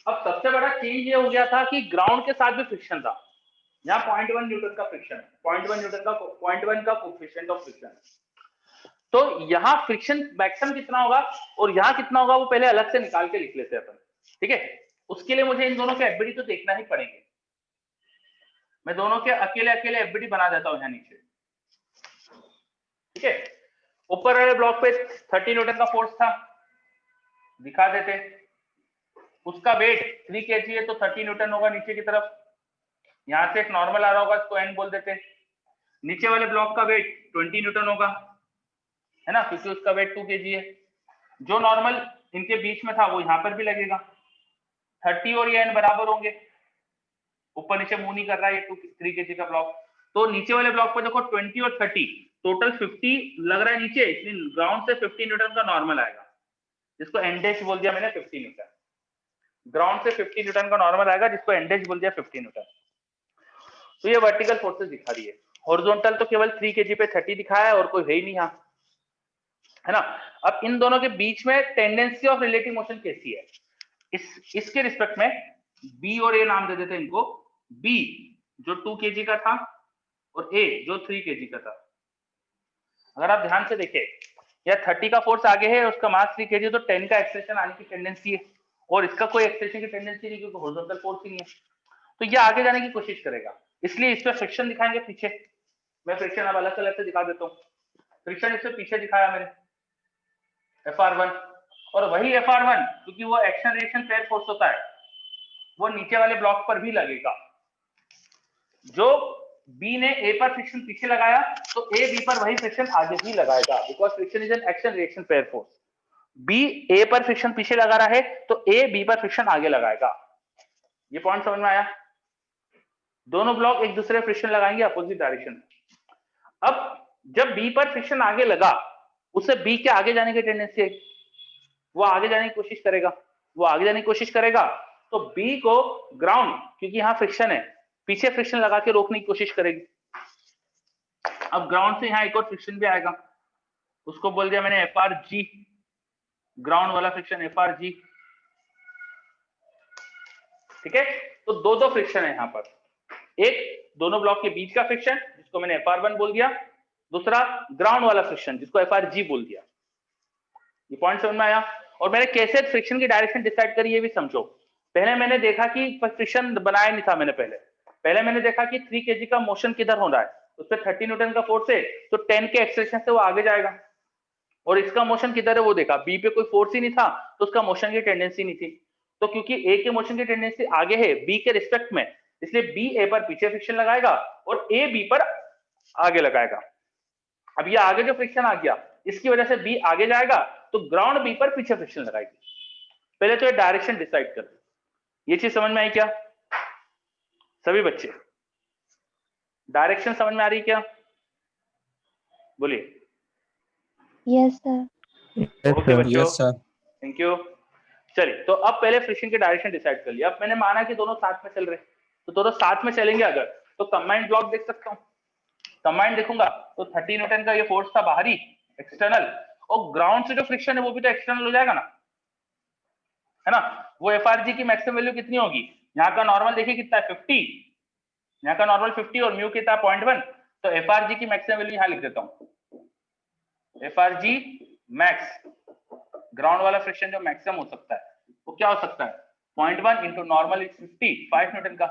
अब सबसे बड़ा चेंज ये हो गया था कि ग्राउंड के साथ भी फ्रिक्शन था। यहाँ 0.1 न्यूटन का फ्रिक्शन है, 0.1 का कोएफिशिएंट ऑफ फ्रिक्शन। तो यहाँ फ्रिक्शन मैक्सिमम कितना होगा और यहाँ कितना होगा वो पहले अलग से निकाल के लिख लेते हैं अपन, ठीक है। उसके लिए मुझे इन दोनों के एफबीडी तो देखना ही पड़ेंगे। मैं दोनों के अकेले अकेले एफबीडी बना देता हूँ यहाँ नीचे, ठीक है। ऊपर वाले ब्लॉक पे 30 न्यूटन का फोर्स था, दिखा देते। उसका वेट 3 kg है, तो 30 न्यूटन होगा नीचे की तरफ। यहाँ से एक नॉर्मल आ रहा होगा, इसको n बोल देते। नीचे वाले ब्लॉक का वेट 20 न्यूटन होगा, है ना, क्योंकि उसका वेट 2 kg है। जो नॉर्मल इनके बीच में था वो यहाँ पर भी लगेगा, 30 और ये n बराबर होंगे। ऊपर नीचे मूव नहीं कर रहा है ये 3 kg का ब्लॉक। तो नीचे वाले ब्लॉक पर देखो 20 और 30, टोटल 50 लग रहा है नीचे, इसलिए ग्राउंड से 50 न्यूटन का नॉर्मल आएगा, जिसको एन डैश बोल दिया मैंने 50 न्यूटन। ग्राउंड से 50 न्यूटन का नॉर्मल आएगा, जिसको एन डैश बोल दिया 50 न्यूटन। तो ये वर्टिकल फोर्सेस दिखा रही है। हॉरिजॉन्टल तो केवल 3 kg पे 30 दिखाया है और कोई है ही नहीं यहाँ, है ना। अब इन दोनों के बीच में टेंडेंसी ऑफ रिलेटिव मोशन कैसी है, इसके रिस्पेक्ट में बी और ए नाम दे देते हैं इनको। बी जो 2 kg का था और ए जो 3 kg का था। अगर आप ध्यान से देखें, या 30 का फोर्स आगे है, उसका मास 3 kg, तो 10 का एक्सेलेरेशन आने की टेंडेंसी है, और इसका कोई एक्सेलेरेशन की टेंडेंसी नहीं, क्योंकि हॉरिजॉन्टल फोर्स ही नहीं है। तो ये आगे जाने की कोशिश करेगा, इसलिए इस पर फ्रिक्शन दिखाएंगे पीछे। मैं फ्रिक्शन अब अलग कलर से दिखा देता हूँ। फ्रिक्शन इससे पीछे दिखाया मैंने, Fr1, और वही Fr1 क्योंकि वो एक्शन रिएक्शन पेयर फोर्स होता है, वो नीचे वाले ब्लॉक पर भी लगेगा। जो बी ने ए पर फ्रिक्शन पीछे लगाया, तो ए बी पर वही फ्रिक्शन आगे भी लगाएगा, because friction is an action reaction pair force. B A पर फ्रिक्शन पीछे लगा रहा है, तो ए बी पर फ्रिक्शन आगे लगाएगा। ये पॉइंट समझ में आया? दोनों ब्लॉक एक दूसरे फ्रिक्शन लगाएंगे अपोजिट डायरेक्शन। अब जब बी पर फ्रिक्शन आगे लगा, उसे बी के आगे जाने की टेंडेंसी है, वो आगे जाने की कोशिश करेगा। तो बी को ग्राउंड, क्योंकि यहाँ फ्रिक्शन है, पीछे फ्रिक्शन लगा के रोकने की कोशिश करेगी। अब ग्राउंड से यहाँ एक और फ्रिक्शन भी आएगा, उसको बोल दिया मैंने FRG, ग्राउंड वाला फ्रिक्शन FRG। ठीक है, तो दो फ्रिक्शन है यहाँ पर, एक दोनों ब्लॉक के बीच का फ्रिक्शन जिसको मैंने FR1 बोल दिया, दूसरा ग्राउंड वाला फ्रिक्शन जिसको FRG बोल दिया। ये पॉइंट समझ में आया? और मैंने कैसे फ्रिक्शन की डायरेक्शन डिसाइड करी ये भी समझो। पहले मैंने देखा कि फ्रिक्शन बनाया नहीं था, पहले मैंने देखा कि 3 kg का मोशन किधर हो रहा है, उस पर 30 न्यूटन का फोर्स है, तो 10 के एक्सेलरेशन से वो आगे जाएगा। और इसका मोशन किधर है वो देखा, बी पे कोई फोर्स ही नहीं था तो उसका मोशन की टेंडेंसी नहीं थी। तो क्योंकि ए के मोशन की टेंडेंसी आगे है बी के रिस्पेक्ट में, इसलिए बी ए पर पीछे फ्रिक्शन लगाएगा और ए बी पर आगे लगाएगा। अब ये आगे जो फ्रिक्शन आ गया इसकी वजह से बी आगे जाएगा, तो ग्राउंड बी पर पीछे फ्रिक्शन लगाएगी। पहले तो ये डायरेक्शन डिसाइड कर दो। ये चीज समझ में आई क्या सभी बच्चे? डायरेक्शन समझ में आ रही क्या? बोलिए। Yes sir. ओके बच्चों, यस सर। Thank you. चलिए, तो अब पहले फ्रिक्शन की डायरेक्शन डिसाइड कर लिया। अब मैंने माना कि दोनों साथ में चल रहे, तो दोनों साथ में चलेंगे अगर, तो कंबाइंड ब्लॉक देख सकता हूँ। कंबाइंड देखूंगा तो 30 न्यूटन का ये फोर्स था बाहरी एक्सटर्नल, और ग्राउंड से जो फ्रिक्शन है वो भी तो एक्सटर्नल हो जाएगा ना, है ना? वो FRG की मैक्सिमम वैल्यू कितनी होगी? यहाँ का नॉर्मल देखिए कितना है 50, यहाँ का नॉर्मल 50 और म्यू कितना 0.1, तो FRG की मैक्सिमम वैल्यू यहाँ लिख देता हूँ, FRG मैक्स, ग्राउंड वाला फ्रिक्शन जो मैक्सिमम हो सकता है वो क्या हो सकता है 0.1 इंटू नॉर्मल इज 50, 5 न्यूटन का।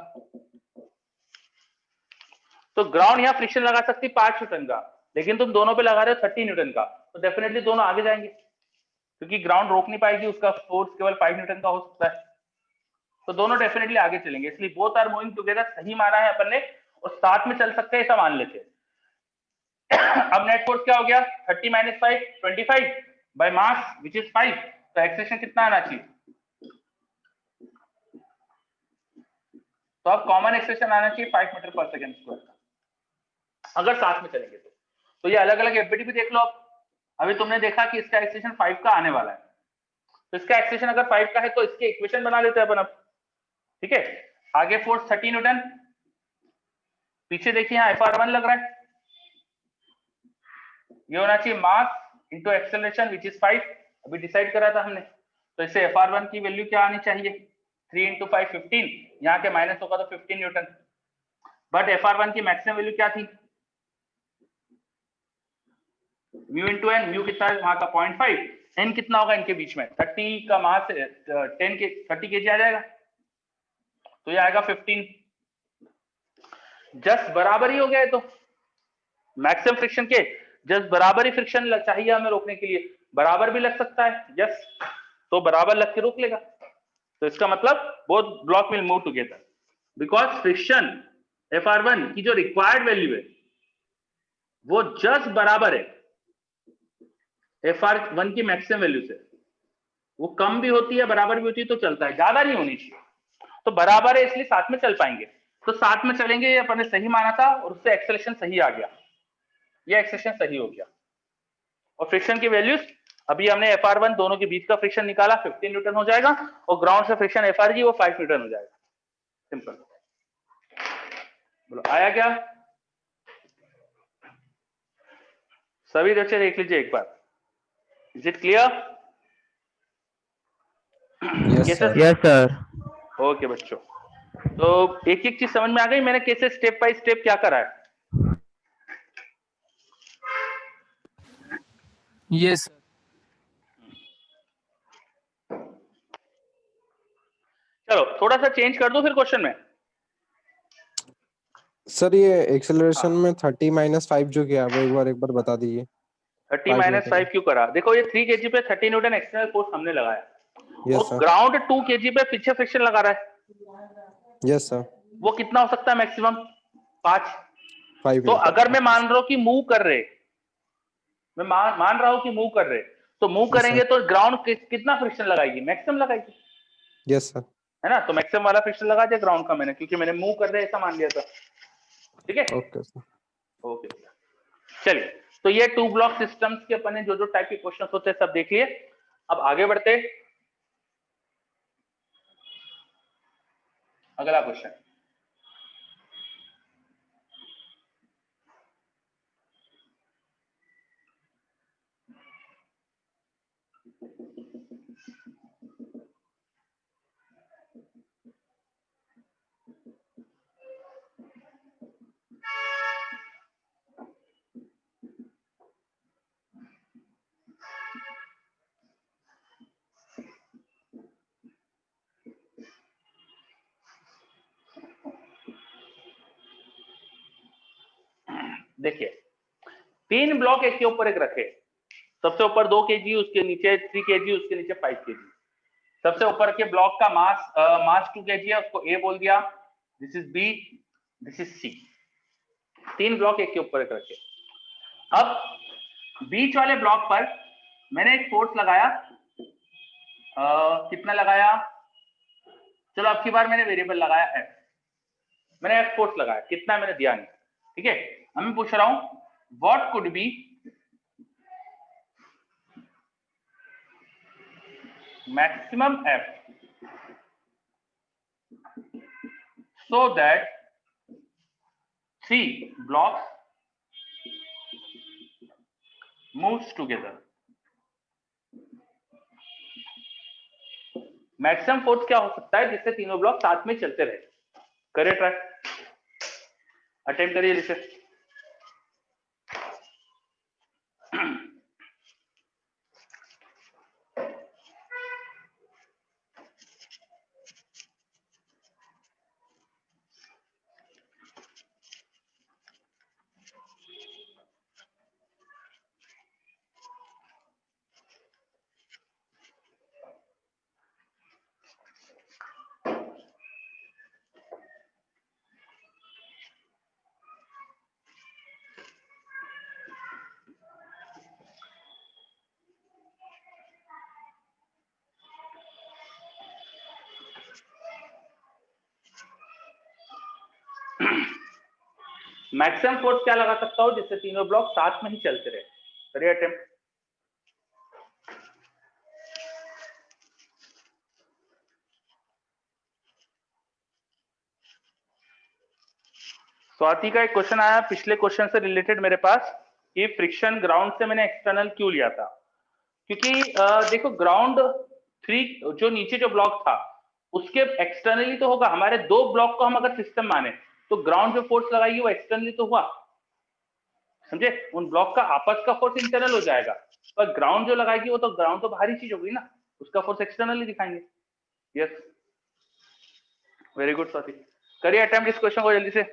तो ग्राउंड यहाँ फ्रिक्शन लगा सकती 5 न्यूटन का, लेकिन तुम दोनों पे लगा रहे हो 30 न्यूटन का, तो डेफिनेटली दोनों आगे जाएंगे क्योंकि ग्राउंड रोक नहीं पाएगी, उसका फोर्स केवल 5 न्यूटन का हो सकता है, तो दोनों डेफिनेटली आगे चलेंगे। इसलिए बोथ आर मूविंग टुगेदर सही माना है अपन ने, और साथ में चल सकते हैं ऐसा मान लेते हैं। अब नेट फोर्स क्या हो गया 30 - 5 25 बाय मास विच इज 5, तो एक्सेलरेशन कितना आना चाहिए? तो अब कॉमन एक्सेलरेशन आना चाहिए 5 मीटर पर सेकंड स्क्वायर का, अगर साथ में चलेंगे तो ये अलग अलग एफबीटी भी देख लो। अभी तुमने देखा कि इसका एक्सेलरेशन 5 का आने वाला है, तो इसका एक्सेलरेशन अगर 5 का है तो इसके इक्वेशन बना लेते हैं अपन अब। ठीक है, आगे फोर्स 30 न्यूटन, पीछे देखिए यहाँ FR1 लग रहा है, ये होना चाहिए mass into acceleration which is 5, अभी डिसाइड करा था हमने, तो इससे FR1 की वैल्यू क्या आनी चाहिए 3 × 5 15, यहाँ के माइनस होगा तो 15 न्यूटन, बट FR1 की मैक्सिमम वैल्यू क्या थी म्यू इंटू एन, म्यू कितना है वहां का 0.5, एन कितना होगा इनके बीच में 30 का मास 30 kg आ जाएगा, तो ये आएगा 15, जस्ट बराबर ही हो गया है। तो मैक्सिमम फ्रिक्शन के जस्ट बराबर ही फ्रिक्शन चाहिए हमें रोकने के लिए, बराबर भी लग सकता है यस, तो बराबर लग के रोक लेगा, तो इसका मतलब both block will move together because friction FR1 की जो रिक्वायर्ड वैल्यू है वो जस्ट बराबर है FR1 की मैक्सिमम वैल्यू से, वो कम भी होती है बराबर भी होती है तो चलता है, ज्यादा नहीं होनी चाहिए, तो बराबर है इसलिए साथ में चल पाएंगे, तो साथ में चलेंगे, ये अपन ने सही माना था और उससे एक्सेलरेशन सही आ गया, ये एक्सेलरेशन सही हो गया। और फ्रिक्शन की वैल्यूज अभी हमने FR1 दोनों के बीच का फ्रिक्शन निकाला 15 न्यूटन हो जाएगा, और ग्राउंड से फ्रिक्शन FRG वो 5 न्यूटन हो जाएगा, सिंपल। बोलो आया क्या सभी? बच्चे देख लीजिए एक बार, is it clear? Yes sir. Yes sir. Okay बच्चों, तो एक एक चीज समझ में आ गई मैंने कैसे स्टेप बाय स्टेप क्या करा है? यस चलो थोड़ा सा चेंज कर दो फिर क्वेश्चन में। सर ये एक्सेलरेशन में 30 - 5 जो किया वो एक बार बता दीजिए। 30 - 5 क्यों करा? देखो ये 3 kg पे 30 न्यूटन एक्सटर्नल फोर्स हमने लगाया, यस और सर। ग्राउंड 2 kg पे पीछे फ्रिक्शन लगा रहा है, यस सर। वो कितना हो सकता है मैक्सिमम 5। 5 तो अगर मैं मान रहा हूं कि मूव कर रहे, मैं मान रहा हूं कि मूव कर रहे, तो मूव करेंगे तो ग्राउंड कितना फ्रिक्शन लगाएगी? मैक्सिमम लगाएगी, यस सर। है ना? तो मैक्सिमम वाला फ्रिक्शन लगा दिया ग्राउंड का मैंने, क्योंकि मैंने मूव कर रहे ऐसा मान लिया था। ठीक है, ओके सर। ओके चलिए, तो ये 2 ब्लॉक सिस्टम्स के अपन ने जो टाइप के क्वेश्चन होते हैं सब देख लिए। अब आगे बढ़ते, अगला क्वेश्चन। देखिए 3 ब्लॉक एक के ऊपर एक रखे, सबसे ऊपर 2 kg, उसके नीचे 3 kg, उसके नीचे 5 kg। सबसे ऊपर के ब्लॉक का मास 2 kg है, उसको ए बोल दिया, this is B, this is C. 3 block एक के ऊपर एक रखे। अब बीच वाले ब्लॉक पर मैंने एक फोर्स लगाया, कितना लगाया, चलो अब की बार मैंने वेरिएबल लगाया एफ, मैंने एफ फोर्स लगाया, कितना मैंने दिया नहीं, ठीक है। अब मैं पूछ रहा हूं what could be maximum F so that 3 blocks moves together। Maximum force क्या हो सकता है जिससे तीनों ब्लॉक साथ में चलते रहे? करिए ट्राई, अटेम्प्ट करिए इसे। मैक्सिमम फोर्स क्या लगा सकता हूं जिससे तीनों ब्लॉक साथ में ही चलते रहे? करिए अटेम्प्ट। स्वाति का एक क्वेश्चन आया पिछले क्वेश्चन से रिलेटेड मेरे पास कि फ्रिक्शन ग्राउंड से मैंने एक्सटर्नल क्यों लिया था, क्योंकि देखो ग्राउंड 3 जो नीचे जो ब्लॉक था उसके एक्सटर्नली तो होगा, हमारे 2 ब्लॉक को हम अगर सिस्टम माने तो ग्राउंड जो फोर्स लगाएगी वो एक्सटर्नली तो हुआ, समझे। उन ब्लॉक का आपस का फोर्स इंटरनल हो जाएगा, पर ग्राउंड जो लगाएगी वो तो ग्राउंड तो बाहरी चीज होगी ना, उसका फोर्स एक्सटर्नली दिखाएंगे। यस, वेरी गुड स्वाति, करिए अटेम्प्ट इस क्वेश्चन को जल्दी से।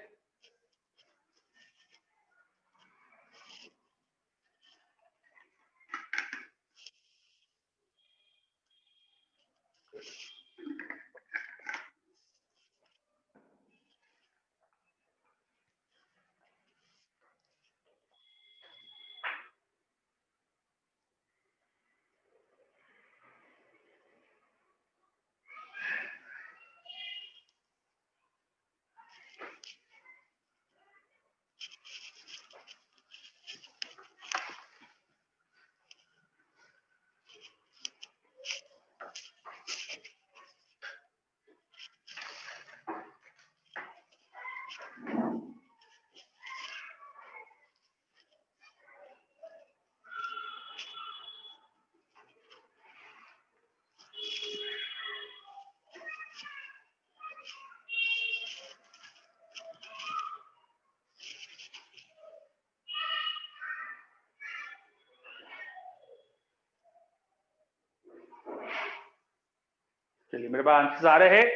चलिए मेरे पास आंसर आ रहे हैं।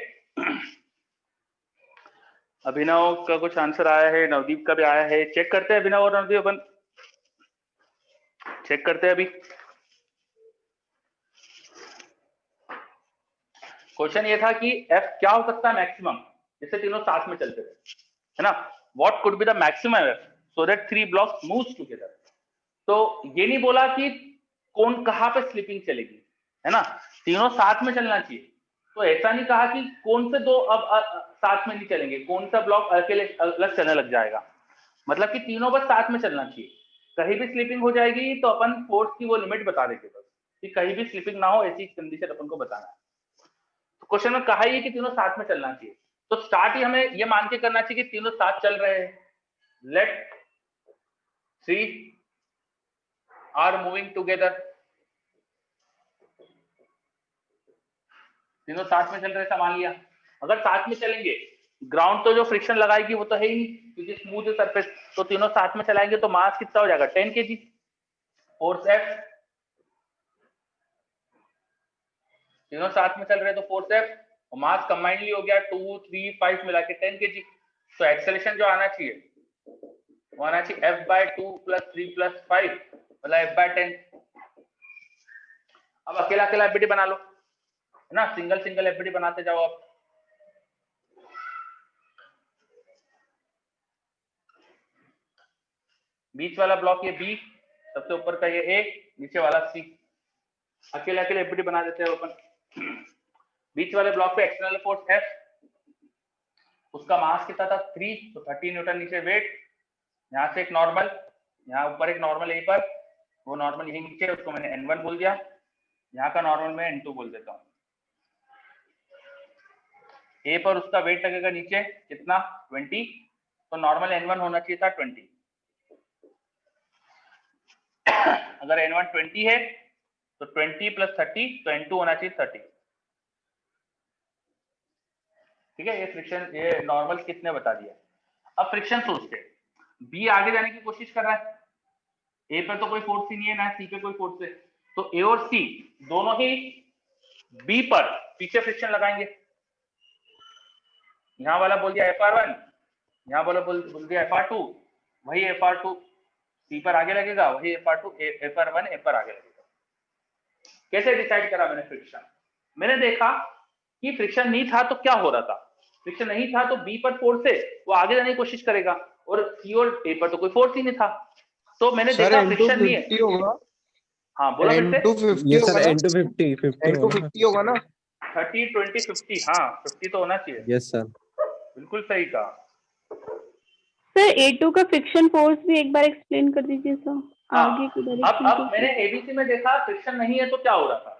अभिनव का कुछ आंसर आया है, नवदीप का भी आया है, चेक करते हैं अभिनव और नवदीप, अपन चेक करते हैं अभी। क्वेश्चन ये था कि F क्या हो सकता है मैक्सिमम जिससे तीनों साथ में चलते रहे, है ना। What could be the maximum F so that 3 blocks moves together. तो ये नहीं बोला कि कौन कहां पे स्लिपिंग चलेगी, है ना, तीनों साथ में चलना चाहिए। तो ऐसा नहीं कहा कि कौन से 2 अब साथ में नहीं चलेंगे, कौन सा ब्लॉक अकेले अलग चलने लग जाएगा, मतलब कि तीनों बस साथ में चलना चाहिए। कहीं भी स्लिपिंग हो जाएगी तो अपन फोर्स की वो लिमिट बता देंगे बस, कि कहीं भी स्लिपिंग ना हो, ऐसी कंडीशन अपन को बताना है। तो क्वेश्चन में कहा ही है कि तीनों साथ में चलना चाहिए, तो स्टार्ट ही हमें ये मान के करना चाहिए कि तीनों साथ चल रहे हैं। लेट 3 आर मूविंग टुगेदर, तीनों साथ में चल रहे ऐसा मान लिया। अगर साथ में चलेंगे, ग्राउंड तो जो फ्रिक्शन लगाएगी वो तो है ही नहीं क्योंकि स्मूथ सरफेस, तो तीनों साथ में चलाएंगे तो मास कितना हो जाएगा 10 kg। फोर्स F, तीनों साथ में चल रहे तो फोर्स F और मास कंबाइनली हो गया 2, 3, 5 मिला के 10 kg। तो एक्सेलरेशन जो आना चाहिए वो आना चाहिए F/2 + 3 + 5 मतलब F/10। अब अकेला अकेला एफबीडी बना लो, है ना, सिंगल सिंगल एफबीडी बनाते जाओ आप। बीच वाला ब्लॉक ये बी, सबसे ऊपर का ये ए, नीचे वाला सी। अकेले अकेले एफबीडी बना देते हैं अपन। बीच वाले ब्लॉक पे एक्सटर्नल फोर्स एफ, उसका मास कितना था 3, तो 30 न्यूटन नीचे वेट, यहाँ से एक नॉर्मल, यहाँ ऊपर एक नॉर्मल ए पर, वो नॉर्मल यही नीचे, उसको मैंने N1 बोल दिया, यहाँ का नॉर्मल मैं N2 बोल देता हूँ। ए पर उसका वेट लगेगा नीचे कितना 20, तो नॉर्मल N1 होना चाहिए था 20। अगर N1 20 है तो 20 + 30, तो N2 होना चाहिए 30। ठीक है, ये फ्रिक्शन, ये नॉर्मल किसने बता दिया। अब फ्रिक्शन सोचते हैं, बी आगे जाने की कोशिश कर रहा है, ए पर तो कोई फोर्स ही नहीं है, ना सी पे कोई फोर्स है, तो ए और सी दोनों ही बी पर पीछे फ्रिक्शन लगाएंगे। यहाँ वाला बोल दिया FR1, यहाँ वाला बोल दिया FR2, वही FR2 सी पर आगे लगेगा, वही FR2 FR1 ए पर आगे लगेगा। कैसे डिसाइड करा मैंने फ्रिक्शन? मैंने देखा कि फ्रिक्शन नहीं था तो क्या हो रहा था, फ्रिक्शन नहीं था तो बी पर फोर्स है, वो आगे जाने की कोशिश करेगा, और सी और ए पर तो कोई फोर्स ही नहीं था, तो मैंने देखा फ्रिक्शन नहीं है। होगा। हाँ बोला फिर से। N250 ये सर होगा ना? N250 N250 होगा ना? 30, 20, 50, हाँ 50 तो होना चाहिए। Yes sir. बिल्कुल सही कहा सर A2 का फ्रिक्शन फोर्स भी एक बार एक्सप्लेन कर दीजिए सर। हाँ। आगे की अब डायरेक्शन मैंने एबीसी में देखा फ्रिक्शन नहीं है तो क्या हो रहा था,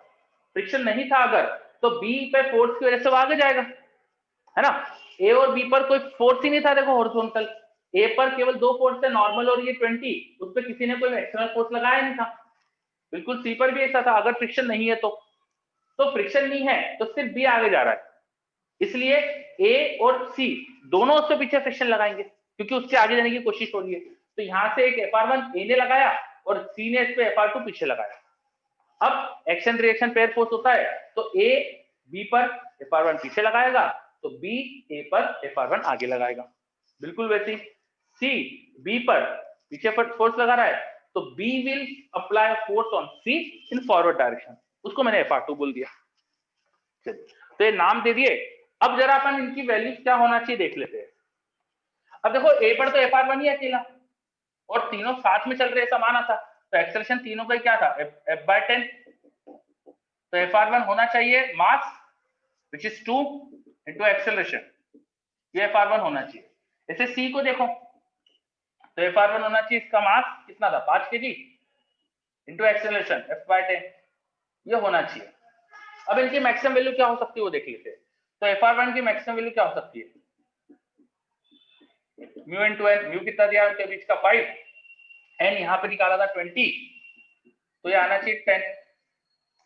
फ्रिक्शन नहीं था अगर, तो बी पे फोर्स की वजह से वो आगे जाएगा, है ना। ए और बी पर कोई फोर्स ही नहीं था, देखो हॉरिजॉन्टल, ए पर केवल 2 फोर्स है, नॉर्मल और ये 20, उस पर किसी ने कोई एक्सटर्नल फोर्स लगाया नहीं था। बिल्कुल सी पर भी ऐसा था, अगर फ्रिक्शन नहीं है तो फ्रिक्शन नहीं है तो सिर्फ बी आगे जा रहा है, इसलिए ए और सी दोनों उसके पीछे फ्रिक्शन लगाएंगे क्योंकि उसके आगे जाने की कोशिश हो रही है। तो यहां से एक FR1 ए ने लगाया और सी ने इस पे FR2 पीछे लगाया। अब एक्शन रिएक्शन पेयर फोर्स होता है, तो ए बी पर FR1 पीछे लगाएगा, तो बी ए पर FR1 आगे लगाएगा। बिल्कुल वैसे सी बी पर पीछे फोर्स लगा रहा है, तो B will apply force on C in forward direction, उसको मैंने FR2 बोल दिया। तो ये नाम दे दिए। अब जरा अपन इनकी वैल्यूज क्या होना चाहिए देख लेते हैं। अब देखो ए पर तो FR1 ही अकेला और तीनों साथ में चल रहे समान था, तो एक्सेलरेशन तीनों का क्या था F/10, तो FR1 होना चाहिए मास विच इज 2 इंटू एक्सेलरेशन, ये FR1 होना चाहिए। ऐसे सी को देखो तो FR1 होना चाहिए, इसका मास कितना था 5 kg इंटू एक्सेलरेशन F/10, ये होना चाहिए। अब इनकी मैक्सिमम वैल्यू क्या हो सकती है वो देख लेते हैं। तो FR1 की मैक्सिमम वैल्यू क्या हो सकती है, म्यू इनटू एन, म्यू कितना दिया उनके बीच का 5, एन यहाँ पे निकाला था 20, तो ये आना चाहिए 10।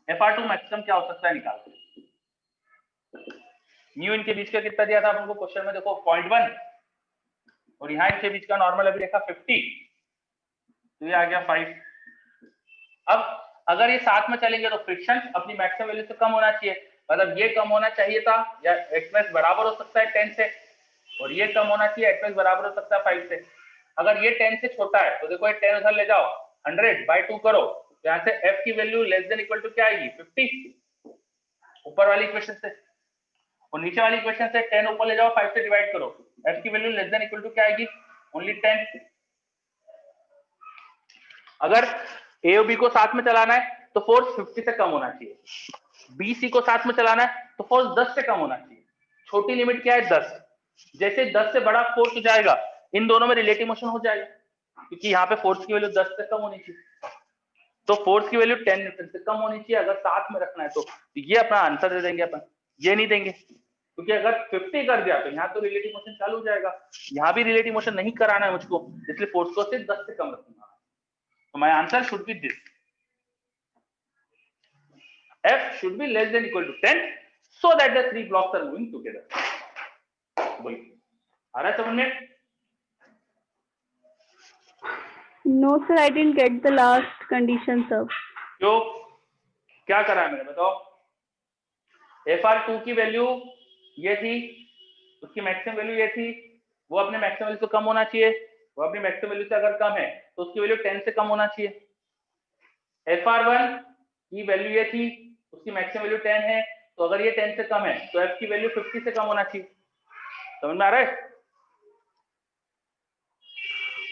FR2 मैक्सिमम क्या हो सकता है निकालते, म्यू इनके बीच का कितना दिया था आपको क्वेश्चन में, देखो 0.1, और यहाँ इनके बीच का नॉर्मल अभी देखा 50, तो ये आ गया 5। अब अगर ये साथ में चलेंगे तो फ्रिक्शन अपनी मैक्सिमम वैल्यू से कम होना चाहिए, मतलब ये कम होना चाहिए था, या एक्सप्रेस बराबर हो सकता है 10 से, और ये कम होना चाहिए, एक्सप्रेस बराबर हो सकता है 5 से। अगर ये 10 से छोटा है तो देखो ये 10 उधर ले जाओ, 100/2 करो, तो यहाँ से f की value less than equal to क्या आएगी 50, ऊपर वाली इक्वेशन से, और नीचे वाली इक्वेशन से 10 ऊपर ले जाओ, 5 से डिवाइड करो, f की value less than equal to क्या आएगी ओनली 10। अगर ए और बी को साथ में चलाना है तो फोर्स 50 से कम होना चाहिए, बी सी को साथ में चलाना है तो फोर्स 10 से कम होना चाहिए। छोटी लिमिट क्या है 10, जैसे 10 से बड़ा फोर्स हो जाएगा इन दोनों में रिलेटिव मोशन हो जाएगा, क्योंकि यहाँ पे फोर्स की वैल्यू 10 से कम होनी चाहिए, तो फोर्स की वैल्यू 10 न्यूटन से कम होनी चाहिए अगर साथ में रखना है तो ये अपना आंसर दे देंगे अपन, ये नहीं देंगे क्योंकि अगर 50 कर दिया तो यहाँ तो रिलेटिव मोशन चालू हो जाएगा, यहाँ भी रिलेटिव मोशन नहीं कराना है मुझको, इसलिए फोर्स को सिर्फ 10 से कम रखूंगा। तो my answer should B this, F should be less than equal to 10 so that the three blocks are moving together. बोलिए, आ रहा है समझ में? No sir, I didn't get the last condition sir. क्यों? क्या करा है मैंने बताओ? FR2 की वैल्यू ये थी, उसकी मैक्सिमम वैल्यू ये थी, वो अपने मैक्सिमम वैल्यू से कम होना चाहिए, वो अपनी मैक्सिमम वैल्यू से अगर कम है तो उसकी वैल्यू 10 से कम होना चाहिए। FR1 की वैल्यू ये थी, उसकी मैक्सिमम वैल्यू 10 है, तो अगर ये 10 से कम है तो F की वैल्यू 50 से कम होना चाहिए। समझ में आ रहा है?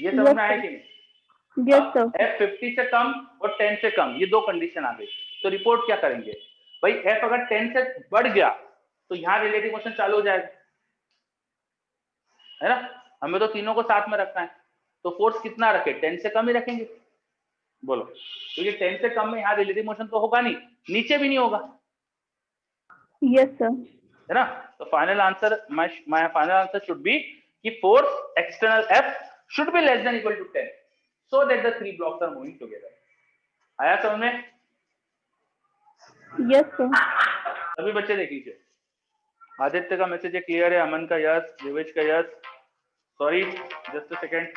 ये समझ में आया कि नहीं? Yes sir. F 50 से कम और 10 से कम, ये दो कंडीशन आ गई। तो रिपोर्ट क्या करेंगे भाई? F अगर 10 से बढ़ गया तो यहाँ रिलेटिव मोशन चालू हो जाएगा, है ना? हमें तो तीनों को साथ में रखना है, तो फोर्स कितना रखे? 10 से कम ही रखेंगे। बोलो, तो ये 10 से कम में यहाँ रिलेटिव मोशन तो होगा नहीं, नीचे भी नहीं होगा। Yes sir. है ना? तो final answer, my final answer should be कि force external F should be less than equal to 10 so that the three blocks are moving together. आया समझ में? Yes sir. सभी बच्चे देख लीजिए। आदित्य का मैसेज क्लियर है, अमन का यस, दिवेश का yes. Sorry, just a second.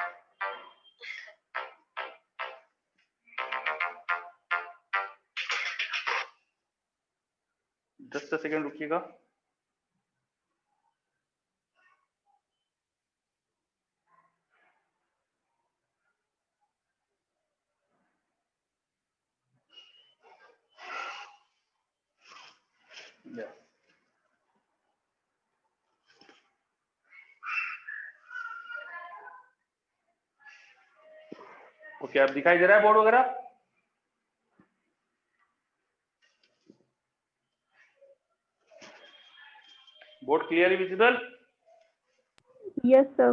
Just a second रुकिएगा। ओके, अब दिखाई दे रहा है बोर्ड वगैरह? Board clearly visible? Yes sir.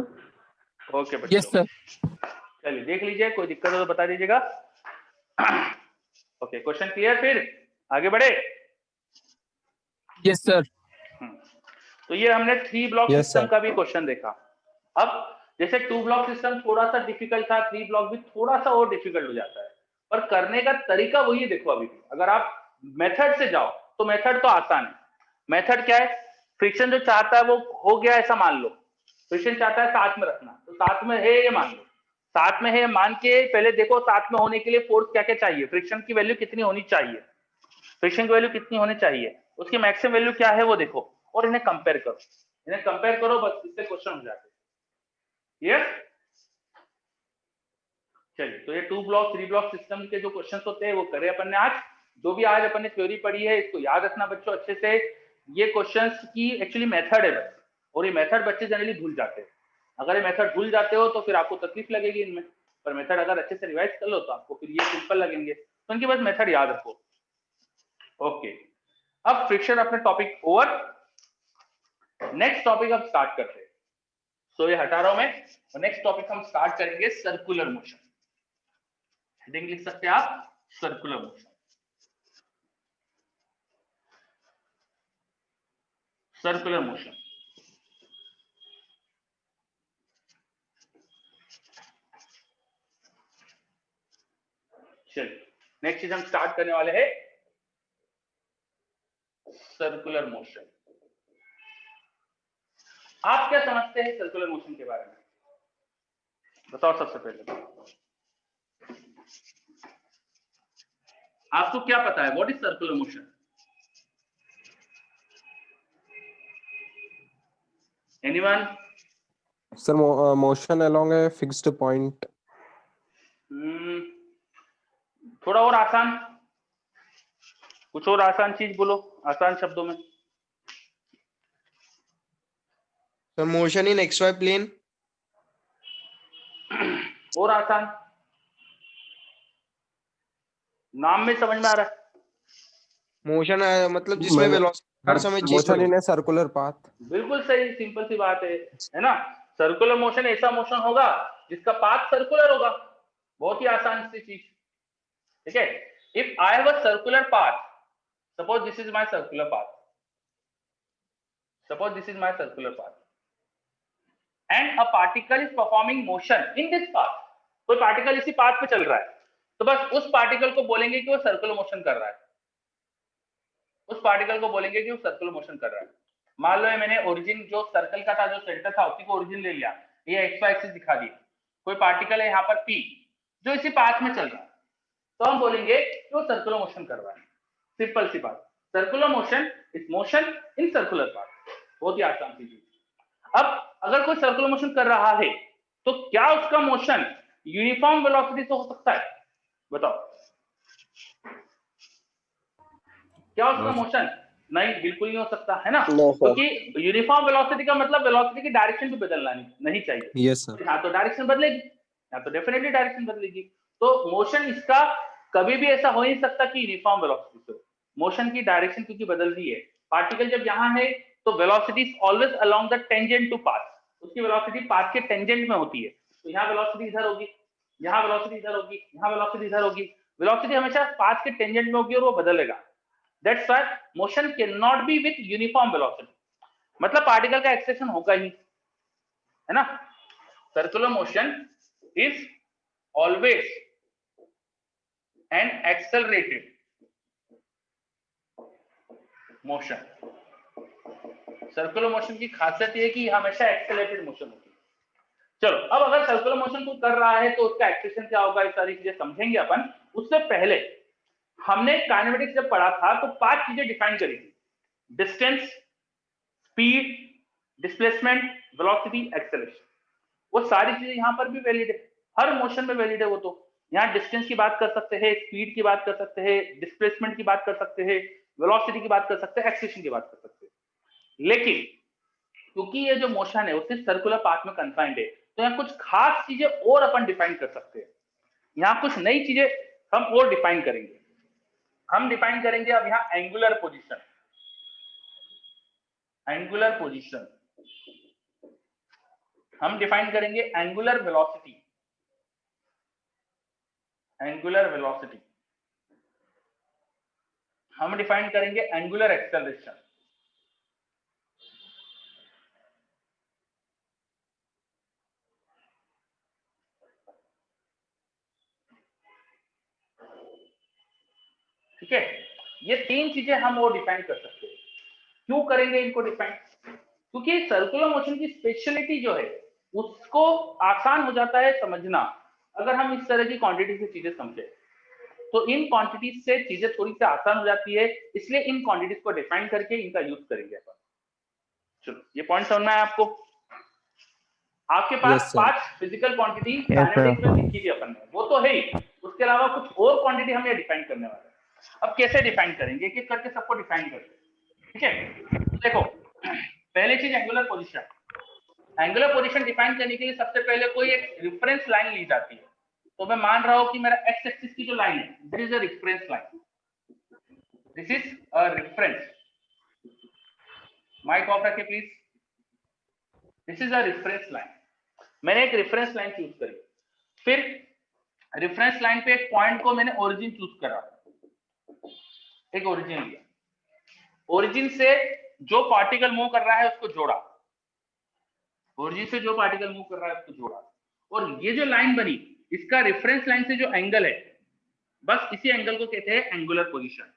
Okay बच्चों, यस सर। चलिए देख लीजिए, कोई दिक्कत हो तो बता दीजिएगा। Okay, question clear? फिर आगे बढ़े। Yes sir. तो ये हमने 3 ब्लॉक Yes, सिस्टम sir. का भी क्वेश्चन देखा। अब जैसे 2 ब्लॉक सिस्टम थोड़ा सा डिफिकल्ट था, 3 ब्लॉक भी थोड़ा सा और डिफिकल्ट हो जाता है, पर करने का तरीका वही है। देखो, अभी भी अगर आप मेथड से जाओ तो मेथड तो आसान है। मेथड क्या है? फ्रिक्शन जो चाहता है वो हो गया ऐसा मान लो, फ्रिक्शन चाहता है साथ में रखना, तो साथ में है ये मान लो, साथ में है मान के पहले देखो साथ में होने के लिए फोर्स क्या क्या चाहिए, फ्रिक्शन की वैल्यू कितनी होनी चाहिए, फ्रिक्शन की वैल्यू कितनी होनी चाहिए, उसकी मैक्सिमम वैल्यू क्या है वो देखो, और इन्हें कंपेयर करो, इन्हें कंपेयर करो, बस इससे क्वेश्चन हो जाते हैं। ये चलिए, तो ये 2 ब्लॉक 3 ब्लॉक सिस्टम के जो क्वेश्चंस होते हैं वो करे अपन ने आज। जो भी आज अपन ने थ्योरी पढ़ी है इसको याद रखना बच्चों अच्छे से। ये क्वेश्चंस की एक्चुअली मेथड है बस, और ये मेथड बच्चे जनरली भूल जाते हैं। अगर ये मेथड भूल जाते हो तो फिर आपको तकलीफ लगेगी इनमें, पर मेथड अगर अच्छे से रिवाइज कर लो तो आपको फिर ये सिंपल लगेंगे। तो इनकी बस मेथड याद रखो। ओके, अब फ्रिक्शन अपने टॉपिक ओवर। नेक्स्ट टॉपिक अब स्टार्ट करते हैं। सो ये हटा रहा हूं मैं, और नेक्स्ट टॉपिक हम स्टार्ट करेंगे सर्कुलर मोशन। हेडिंग लिख सकते हैं आप, सर्कुलर मोशन। सर्कुलर मोशन, चलिए नेक्स्ट चीज हम स्टार्ट करने वाले हैं सर्कुलर मोशन। आप क्या समझते हैं सर्कुलर मोशन के बारे में? बताओ सबसे पहले, आपको क्या पता है? What is circular motion? Anyone? Sir, motion along a fixed point. थोड़ा और आसान, कुछ और आसान चीज बोलो, आसान शब्दों में। So motion in XY plane. और आसान, नाम में समझ में आ रहा है? मोशन मतलब जिसमें वेलोसिटी हर समय change Motion in a circular path. बिल्कुल सही, सिंपल सी बात है ना? सर्कुलर मोशन ऐसा मोशन होगा जिसका पाथ सर्कुलर होगा। बहुत ही आसान सी चीज, ठीक है? If I have a circular path, suppose this is my circular path, suppose this is my circular path, and a particle is performing motion in this path. कोई पार्टिकल इसी पाथ पे चल रहा है, तो बस उस पार्टिकल को बोलेंगे कि वो सर्कुलर मोशन कर रहा है। उस पार्टिकल को बोलेंगे कि वो सर्कुलर मोशन कर रहा है। मान लो मैंने ओरिजिन जो सर्कल का था, जो सेंटर था, उसी को ओरिजिन ले लिया, ये एक्स वाई एक्सिस दिखा दी, कोई पार्टिकल है यहाँ पर P जो इसी पाथ में चल रहा है, तो हम बोलेंगे कि वो सर्कुलर मोशन कर रहा है। सिंपल सी बात, circular motion is motion in circular path, बहुत ही आसान सी चीज। अब अगर कोई सर्कुलर मोशन कर रहा है तो क्या उसका मोशन यूनिफॉर्म वेलोसिटी से हो सकता है? बताओ, क्या उसका मोशन? नहीं, बिल्कुल नहीं हो सकता, है ना? क्योंकि यूनिफॉर्म वेलोसिटी का मतलब वेलोसिटी की डायरेक्शन भी बदलना नहीं चाहिए। Yes sir. यहाँ तो डायरेक्शन बदलेगी, यहाँ तो डेफिनेटली डायरेक्शन बदलेगी, तो मोशन इसका कभी भी ऐसा हो नहीं सकता कि यूनिफॉर्म वेलोसिटी से। मोशन की डायरेक्शन क्योंकि बदल रही है, पार्टिकल जब यहाँ है तो velocity is always along the tangent to path, उसकी वेलोसिटी पाथ के टेंजेंट में होती है। तो यहाँ वेलोसिटी इधर होगी, यहाँ वेलोसिटी इधर होगी, यहाँ वेलोसिटी इधर होगी, वेलोसिटी हमेशा पाथ के टेंजेंट में होगी और वो बदलेगा। That's why motion cannot be with uniform velocity, मतलब पार्टिकल का एक्सेलेरेशन होगा ही, है ना? Circular motion is always an accelerated motion. Circular motion की खासियत ये है कि हमेशा एक्सेलरेटेड मोशन होती है। चलो, अब अगर सर्कुलर मोशन को कर रहा है तो उसका एक्सेलेरेशन क्या होगा, इस सारी चीजें समझेंगे अपन। उससे पहले हमने काइनेमेटिक्स जब पढ़ा था तो 5 चीजें डिफाइन करी थी, distance, speed, displacement, velocity, acceleration. वो सारी चीजें यहाँ पर भी वैलिड है, हर मोशन में वैलिड है। वो तो यहाँ डिस्टेंस की बात कर सकते हैं, स्पीड की बात कर सकते हैं, डिस्प्लेसमेंट की बात कर सकते हैं, वेलोसिटी की बात कर सकते हैं, एक्सेलरेशन की बात कर सकते हैं। लेकिन क्योंकि ये जो मोशन है वो सिर्फ सर्कुलर पाथ में कन्फाइंड है, तो यहाँ कुछ खास चीजें और अपन डिफाइन कर सकते हैं। यहाँ कुछ नई चीजें हम और डिफाइन करेंगे। हम डिफाइन करेंगे अब यहाँ एंगुलर पोजीशन, एंगुलर पोजीशन, हम डिफाइन करेंगे एंगुलर वेलोसिटी, एंगुलर वेलोसिटी, हम डिफाइन करेंगे एंगुलर एक्सेलरेशन, ठीक है? ये 3 चीजें हम और डिफाइन कर सकते हैं। क्यों करेंगे इनको डिफाइन? क्योंकि सर्कुलर मोशन की स्पेशलिटी जो है उसको आसान हो जाता है समझना अगर हम इस तरह की क्वांटिटी से चीजें समझे, तो इन क्वांटिटीज से चीजें थोड़ी सी आसान हो जाती है, इसलिए इन क्वांटिटीज को डिफाइन करके इनका यूज करेंगे अपन। चलो, ये पॉइंट समझना है आपको? आपके पास 5 फिजिकल क्वांटिटी काइनेमेटिक्स में लिखी थी अपन ने, वो तो है ही, उसके अलावा कुछ और क्वांटिटी हम ये डिफाइन करने वाले हैं। अब कैसे डिफाइन करेंगे, एक एक करके सबको डिफाइन करते हैं, ठीक है? देखो, पहली चीज angular position. Angular position define करने के लिए सबसे पहले कोई एक रेफरेंस लाइन ली जाती है। तो मैं मान रहा हूं कि मेरा एक्स एक्सिस की जो लाइन है, this is a reference line, this is a reference. Mic off रखिए please. This is a reference line, मैंने एक रेफरेंस लाइन चूज करी, फिर रेफरेंस लाइन पे एक पॉइंट को मैंने ओरिजिन चूज करा, एक ओरिजिन लिया, ओरिजिन से जो पार्टिकल मूव कर रहा है उसको जोड़ा, ओरिजिन से जो पार्टिकल मूव कर रहा है उसको जोड़ा, और ये जो लाइन बनी इसका रेफरेंस लाइन से जो एंगल है, बस इसी एंगल को कहते हैं angular position.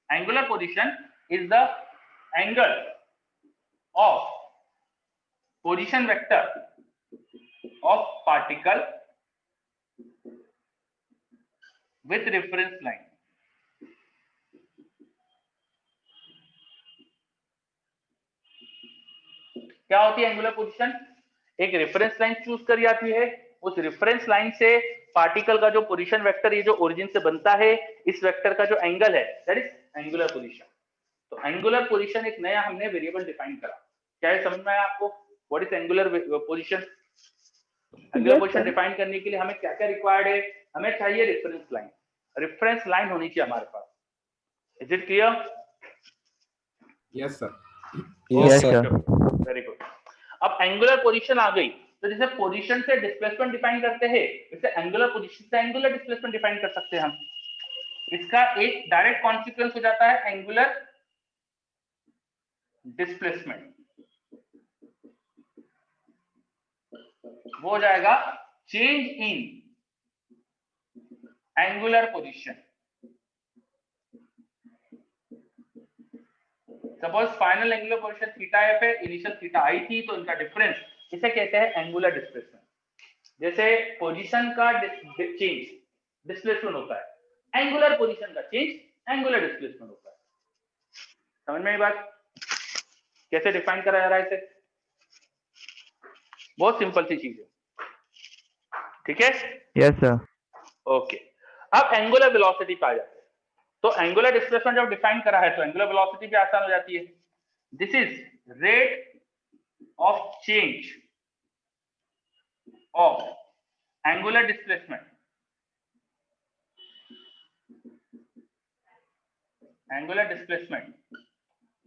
Angular position is the angle of position vector of particle with reference line. क्या होती है एंगुलर पोजीशन? एक रेफरेंस लाइन चूज करी जाती है, उस रेफरेंस लाइन से पार्टिकल का जो पोजीशन वेक्टर, ये जो ओरिजिन से बनता है, इस वेक्टर का जो एंगल है, दैट इज एंगुलर पोजीशन। तो एंगुलर पोजीशन एक नया हमने वेरिएबल डिफाइन करा। क्या ये समझ में आया आपको? What is angular position? Angular position define करने के लिए हमें क्या क्या रिक्वायर्ड है? हमें चाहिए रेफरेंस लाइन, रेफरेंस लाइन होनी चाहिए हमारे पास। Is it clear? Yes sir. Yes sir. Very good. अब एंगुलर पोजीशन आ गई, तो जैसे पोजीशन से डिस्प्लेसमेंट डिफाइन करते हैं, वैसे एंगुलर पोजीशन से एंगुलर डिस्प्लेसमेंट डिफाइन कर सकते हैं हम। इसका एक डायरेक्ट कॉन्सिक्वेंस हो जाता है एंगुलर डिस्प्लेसमेंट, वो हो जाएगा change in angular position. Suppose final angular position theta F है, इनिशियल थीटा आई थी, तो इनका डिफरेंस इसे कहते हैं एंगुलर डिस्प्लेसमेंट। जैसे पोजीशन का चेंज डिस्प्लेसमेंट होता है, एंगुलर पोजीशन का चेंज एंगुलर डिस्प्लेसमेंट होता है। समझ में आई बात? कैसे डिफाइन करा जा रहा है इसे? बहुत सिंपल सी चीज है, ठीक है? Yes sir. ओके, अब एंगुलर वेलोसिटी पे आ जाते हैं। तो एंगुलर डिस्प्लेसमेंट जब डिफाइन करा है तो एंगुलर वेलोसिटी भी आसान हो जाती है। This is rate of change of angular displacement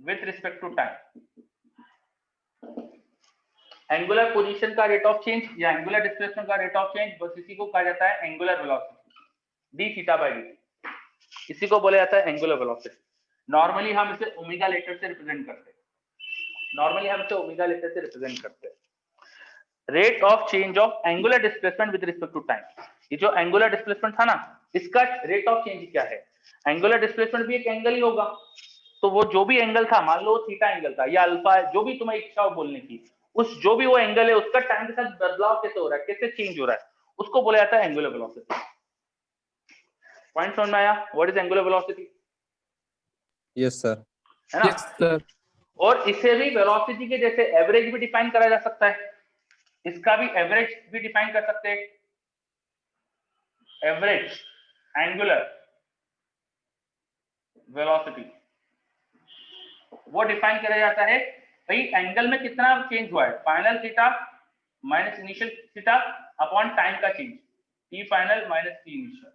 with respect to time. Angular position का रेट ऑफ चेंज या एंगुलर डिस्प्लेसमेंट का रेट ऑफ चेंज, बस इसी को कहा जाता है angular velocity, d theta by d. इसी को बोला जाता है एंगुलर वेलोसिटी। नॉर्मली हम इसे ओमेगा लेटर से रिप्रेजेंट करते हैं। Rate of change of angular displacement with respect to time. ये जो एंगुलर डिस्प्लेसमेंट था ना, इसका रेट ऑफ चेंज क्या है? एंगुलर डिस्प्लेसमेंट भी एक एंगल ही होगा, तो वो जो भी एंगल था, मान लो थीटा एंगल था या अल्फा, जो भी तुम्हें इच्छा हो बोलने की, उस जो भी वो एंगल है उसका टाइम के साथ बदलाव कैसे हो रहा है, कैसे चेंज हो रहा है, उसको बोला जाता है एंगुलर वेलोसिटी। पॉइंट समझ में आया? What is angular velocity? Yes sir. है ना? सर। और इसे भी वेलोसिटी के जैसे एवरेज भी डिफाइन करा जा सकता है, इसका भी एवरेज भी डिफाइन कर सकते हैं। एवरेज एंगुलर वेलोसिटी वो डिफाइन किया जाता है भाई एंगल में कितना चेंज हुआ है, final theta minus initial theta upon time का change, T final minus T initial.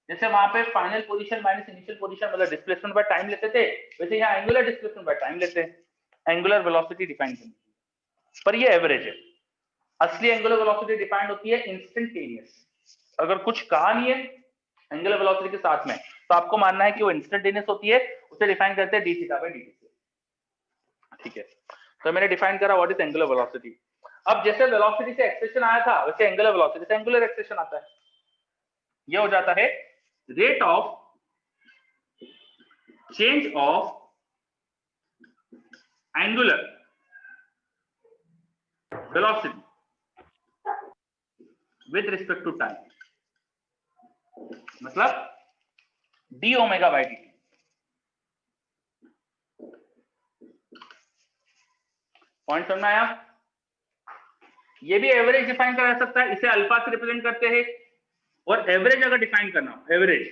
जैसे वहां पे final position minus initial position मतलब डिस्प्लेसमेंट बाय टाइम लेते थे, वैसे यहाँ एंगुलर डिस्प्लेसमेंट बाय टाइम लेते हैं एंगुलर वेलोसिटी डिफाइन करने के लिए। पर ये एवरेज है। असली एंगुलर वेलोसिटी डिफाइंड होती है इंस्टेंटेनियस। अगर कुछ कहा नहीं है एंगुलर वेलोसिटी के साथ में, तो आपको मानना है कि वो इंस्टेंटेनियस होती है, उसे डिफाइन करते हैं D theta by D T से। ठीक है, तो मैंने डिफाइन करा व्हाट इज एंगुलर वेलोसिटी। अब जैसे वेलोसिटी से एक्सप्रेशन आया था, वैसे एंगुलर वेलोसिटी से एंगुलर एक्सप्रेशन आता है। ये हो जाता है rate of change of angular velocity with respect to time, मतलब D omega by D. Point समझ में आया? ये भी एवरेज डिफाइन करा जा सकता है, इसे अल्फा से रिप्रेजेंट करते हैं। और एवरेज अगर डिफाइन करना हो एवरेज,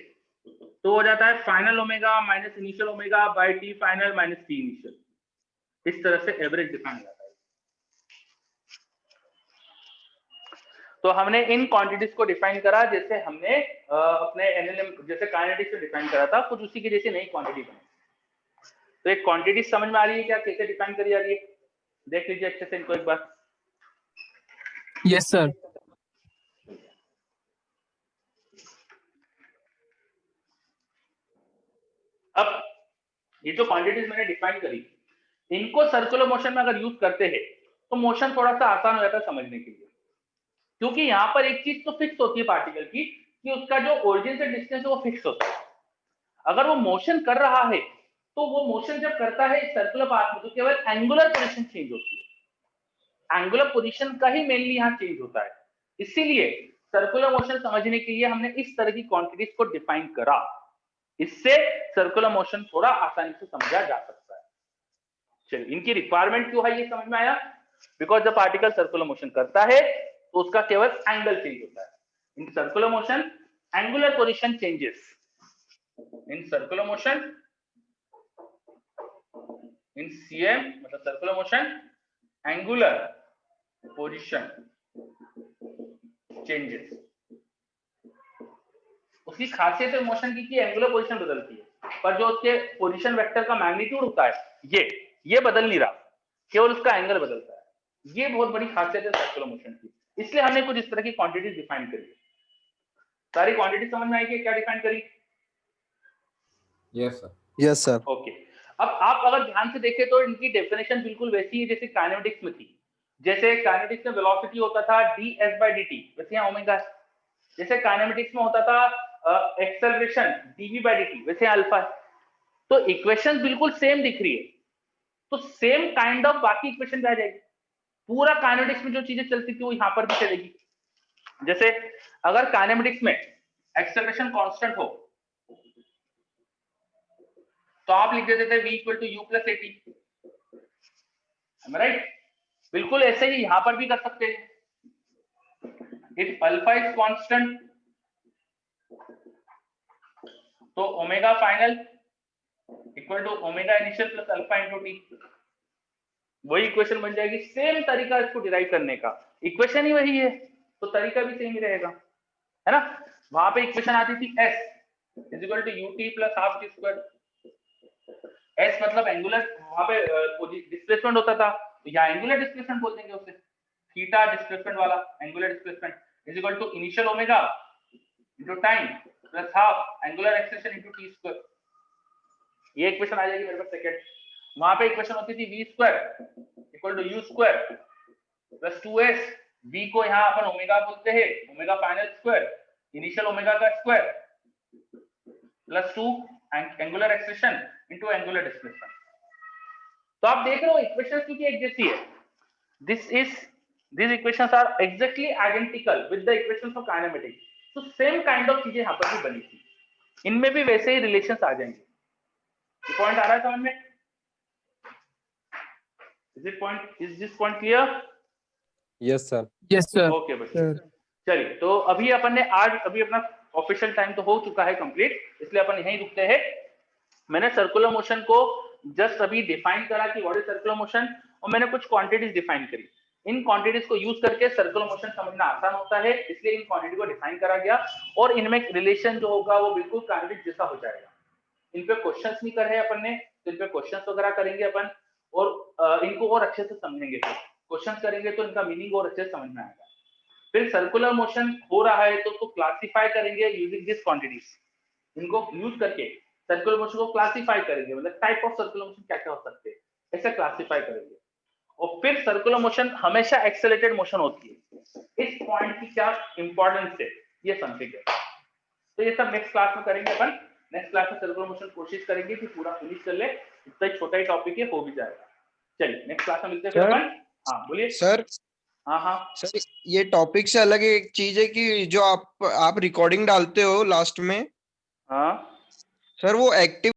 तो हो जाता है final omega minus initial omega by T final minus T initial. इस तरह से एवरेज डिफाइन हो जाता है। तो हमने इन क्वांटिटीज को डिफाइन करा जैसे हमने अपने एनएलएम जैसे काइनेटिक्स में डिफाइन करा था, कुछ उसी की जैसे नई क्वांटिटी बनी। तो एक क्वांटिटी समझ में आ रही है क्या, कैसे डिफाइन करी जा रही है? देख लीजिए अच्छे से इनको एक बार। Yes sir. अब ये जो क्वांटिटीज मैंने डिफाइन करी, इनको सर्कुलर मोशन में अगर यूज करते हैं तो मोशन थोड़ा सा आसान हो जाता है समझने के लिए, क्योंकि यहाँ पर एक चीज तो फिक्स होती है पार्टिकल की कि उसका जो ओरिजिन से डिस्टेंस है वो फिक्स होता है। अगर वो मोशन कर रहा है तो वो मोशन जब करता है सर्कुलर पाथ में, तो केवल एंगुलर पोजीशन चेंज होती है। एंगुलर पोजीशन का ही मेनली यहाँ चेंज होता है। इसीलिए सर्कुलर मोशन समझने के लिए हमने इस तरह की क्वांटिटीज को डिफाइन करा। इससे सर्कुलर मोशन थोड़ा आसानी से समझा जा सकता है। चलिए, इनकी रिक्वायरमेंट क्यों है ये समझ में आया? बिकॉज जब पार्टिकल सर्कुलर मोशन करता है तो उसका केवल एंगल चेंज होता है। In circular motion angular position changes, in circular motion in CM मतलब circular motion angular position changes. उसकी खासियत है मोशन की कि एंगुलर पोजीशन बदलती है, पर जो उसके पोजीशन वेक्टर का मैग्नीट्यूड होता है ये बदल नहीं रहा, केवल उसका एंगल बदलता है। ये बहुत बड़ी खासियत है सर्कुलर मोशन की। इसलिए हमने कुछ इस तरह की क्वांटिटीज डिफाइन करी है। सारी क्वांटिटी समझ में आई कि क्या डिफाइन करी? Yes sir. Yes sir. Okay, अब आप अगर ध्यान से देखें तो इनकी डेफिनेशन बिल्कुल वैसी है जैसे काइनेटिक्स में थी। जैसे काइनेटिक्स में वेलोसिटी होता था ds by dt, वैसे यहाँ ओमेगा। जैसे काइनेमेटिक्स में होता था एक्सेलरेशन dv by dt, वैसे अल्फा। तो इक्वेशन बिल्कुल सेम दिख रही है, तो सेम काइंड ऑफ बाकी इक्वेशन भी आ जाएगी। पूरा काइनेटिक्स में जो चीजें चलती थी वो यहाँ पर भी चलेगी। जैसे अगर काइनेमेटिक्स में एक्सेलरेशन कांस्टेंट हो तो आप लिख देते थे v equal to u plus at, right? बिल्कुल ऐसे ही यहां पर भी कर सकते हैं। इफ अल्फा इज कांस्टेंट तो omega final equal to omega initial plus alpha into t, वही इक्वेशन बन जाएगी। सेम तरीका इसको डिराइव करने का, इक्वेशन ही वही है तो तरीका भी सेम ही रहेगा, है ना? वहां पे इक्वेशन आती थी s is equal to ut plus half t square. s मतलब एंगुलर, वहां पे डिस्प्लेसमेंट होता था तो यहाँ एंगुलर डिस्प्लेसमेंट बोल देंगे उसे, थीटा डिस्प्लेसमेंट वाला angular displacement is equal to initial omega into time plus half angular acceleration into t square. ये इक्वेशन आ जाएगी मेरे पास सेकंड। वहां पे इक्वेशन होती थी v square equal to u square plus 2s, v को यहाँ अपन ओमेगा बोलते हैं, omega final square initial omega का square plus 2 angular acceleration into angular displacement. तो आप देख रहे हो इक्वेशंस क्योंकि एक जैसी है, these equations are exactly identical with the equations of kinematics, तो सेम काइंड ऑफ चीजें यहाँ पर भी बनी थी, इनमें भी वैसे ही रिलेशंस आ जाएंगे। ये पॉइंट आ रहा है समझ में? is this point clear? Yes, sir. Yes, sir. Okay बच्चों, चलिए तो अभी अपन ने आज अभी अपना ऑफिशियल टाइम तो हो चुका है कंप्लीट, इसलिए अपन यहीं रुकते हैं। मैंने सर्कुलर मोशन को जस्ट अभी डिफाइन करा कि व्हाट इज सर्कुलर मोशन, और मैंने कुछ क्वांटिटीज डिफाइन करी। इन क्वांटिटीज को यूज करके सर्कुलर मोशन समझना आसान होता है, इसलिए इन क्वांटिटी को डिफाइन करा गया और इनमें रिलेशन जो होगा वो बिल्कुल काइनेटिक्स जैसा हो जाएगा। इन पे क्वेश्चंस नहीं करे अपन ने, तो इन पे क्वेश्चंस वगैरह करेंगे अपन और इनको और अच्छे से समझेंगे। क्वेश्चंस करेंगे तो इनका मीनिंग और अच्छे से समझ में आएगा। फिर सर्कुलर मोशन हो रहा है तो उसको क्लासिफाई करेंगे यूजिंग दिस क्वांटिटीज। इनको यूज करके सर्कुलर मोशन को क्लासिफाई करेंगे, मतलब टाइप ऑफ सर्कुलर मोशन क्या क्या हो सकते हैं, ऐसे क्लासिफाई करेंगे। और फिर सर्कुलर मोशन हमेशा एक्सेलरेटेड मोशन होती है, इस पॉइंट की क्या इंपॉर्टेंस है ये समझेंगे। तो ये सब नेक्स्ट क्लास में करेंगे अपन। नेक्स्ट क्लास में सर्कुलर मोशन कोशिश करेंगे कि पूरा फिनिश कर ले, इतना छोटा ही टॉपिक है, हो भी जाएगा। चलिए नेक्स्ट क्लास में मिलते हैं फिर अपन। हाँ बोलिए सर। हाँ सर ये टॉपिक से अलग एक चीज है कि जो आप रिकॉर्डिंग डालते हो लास्ट में, हाँ सर वो एक्टिव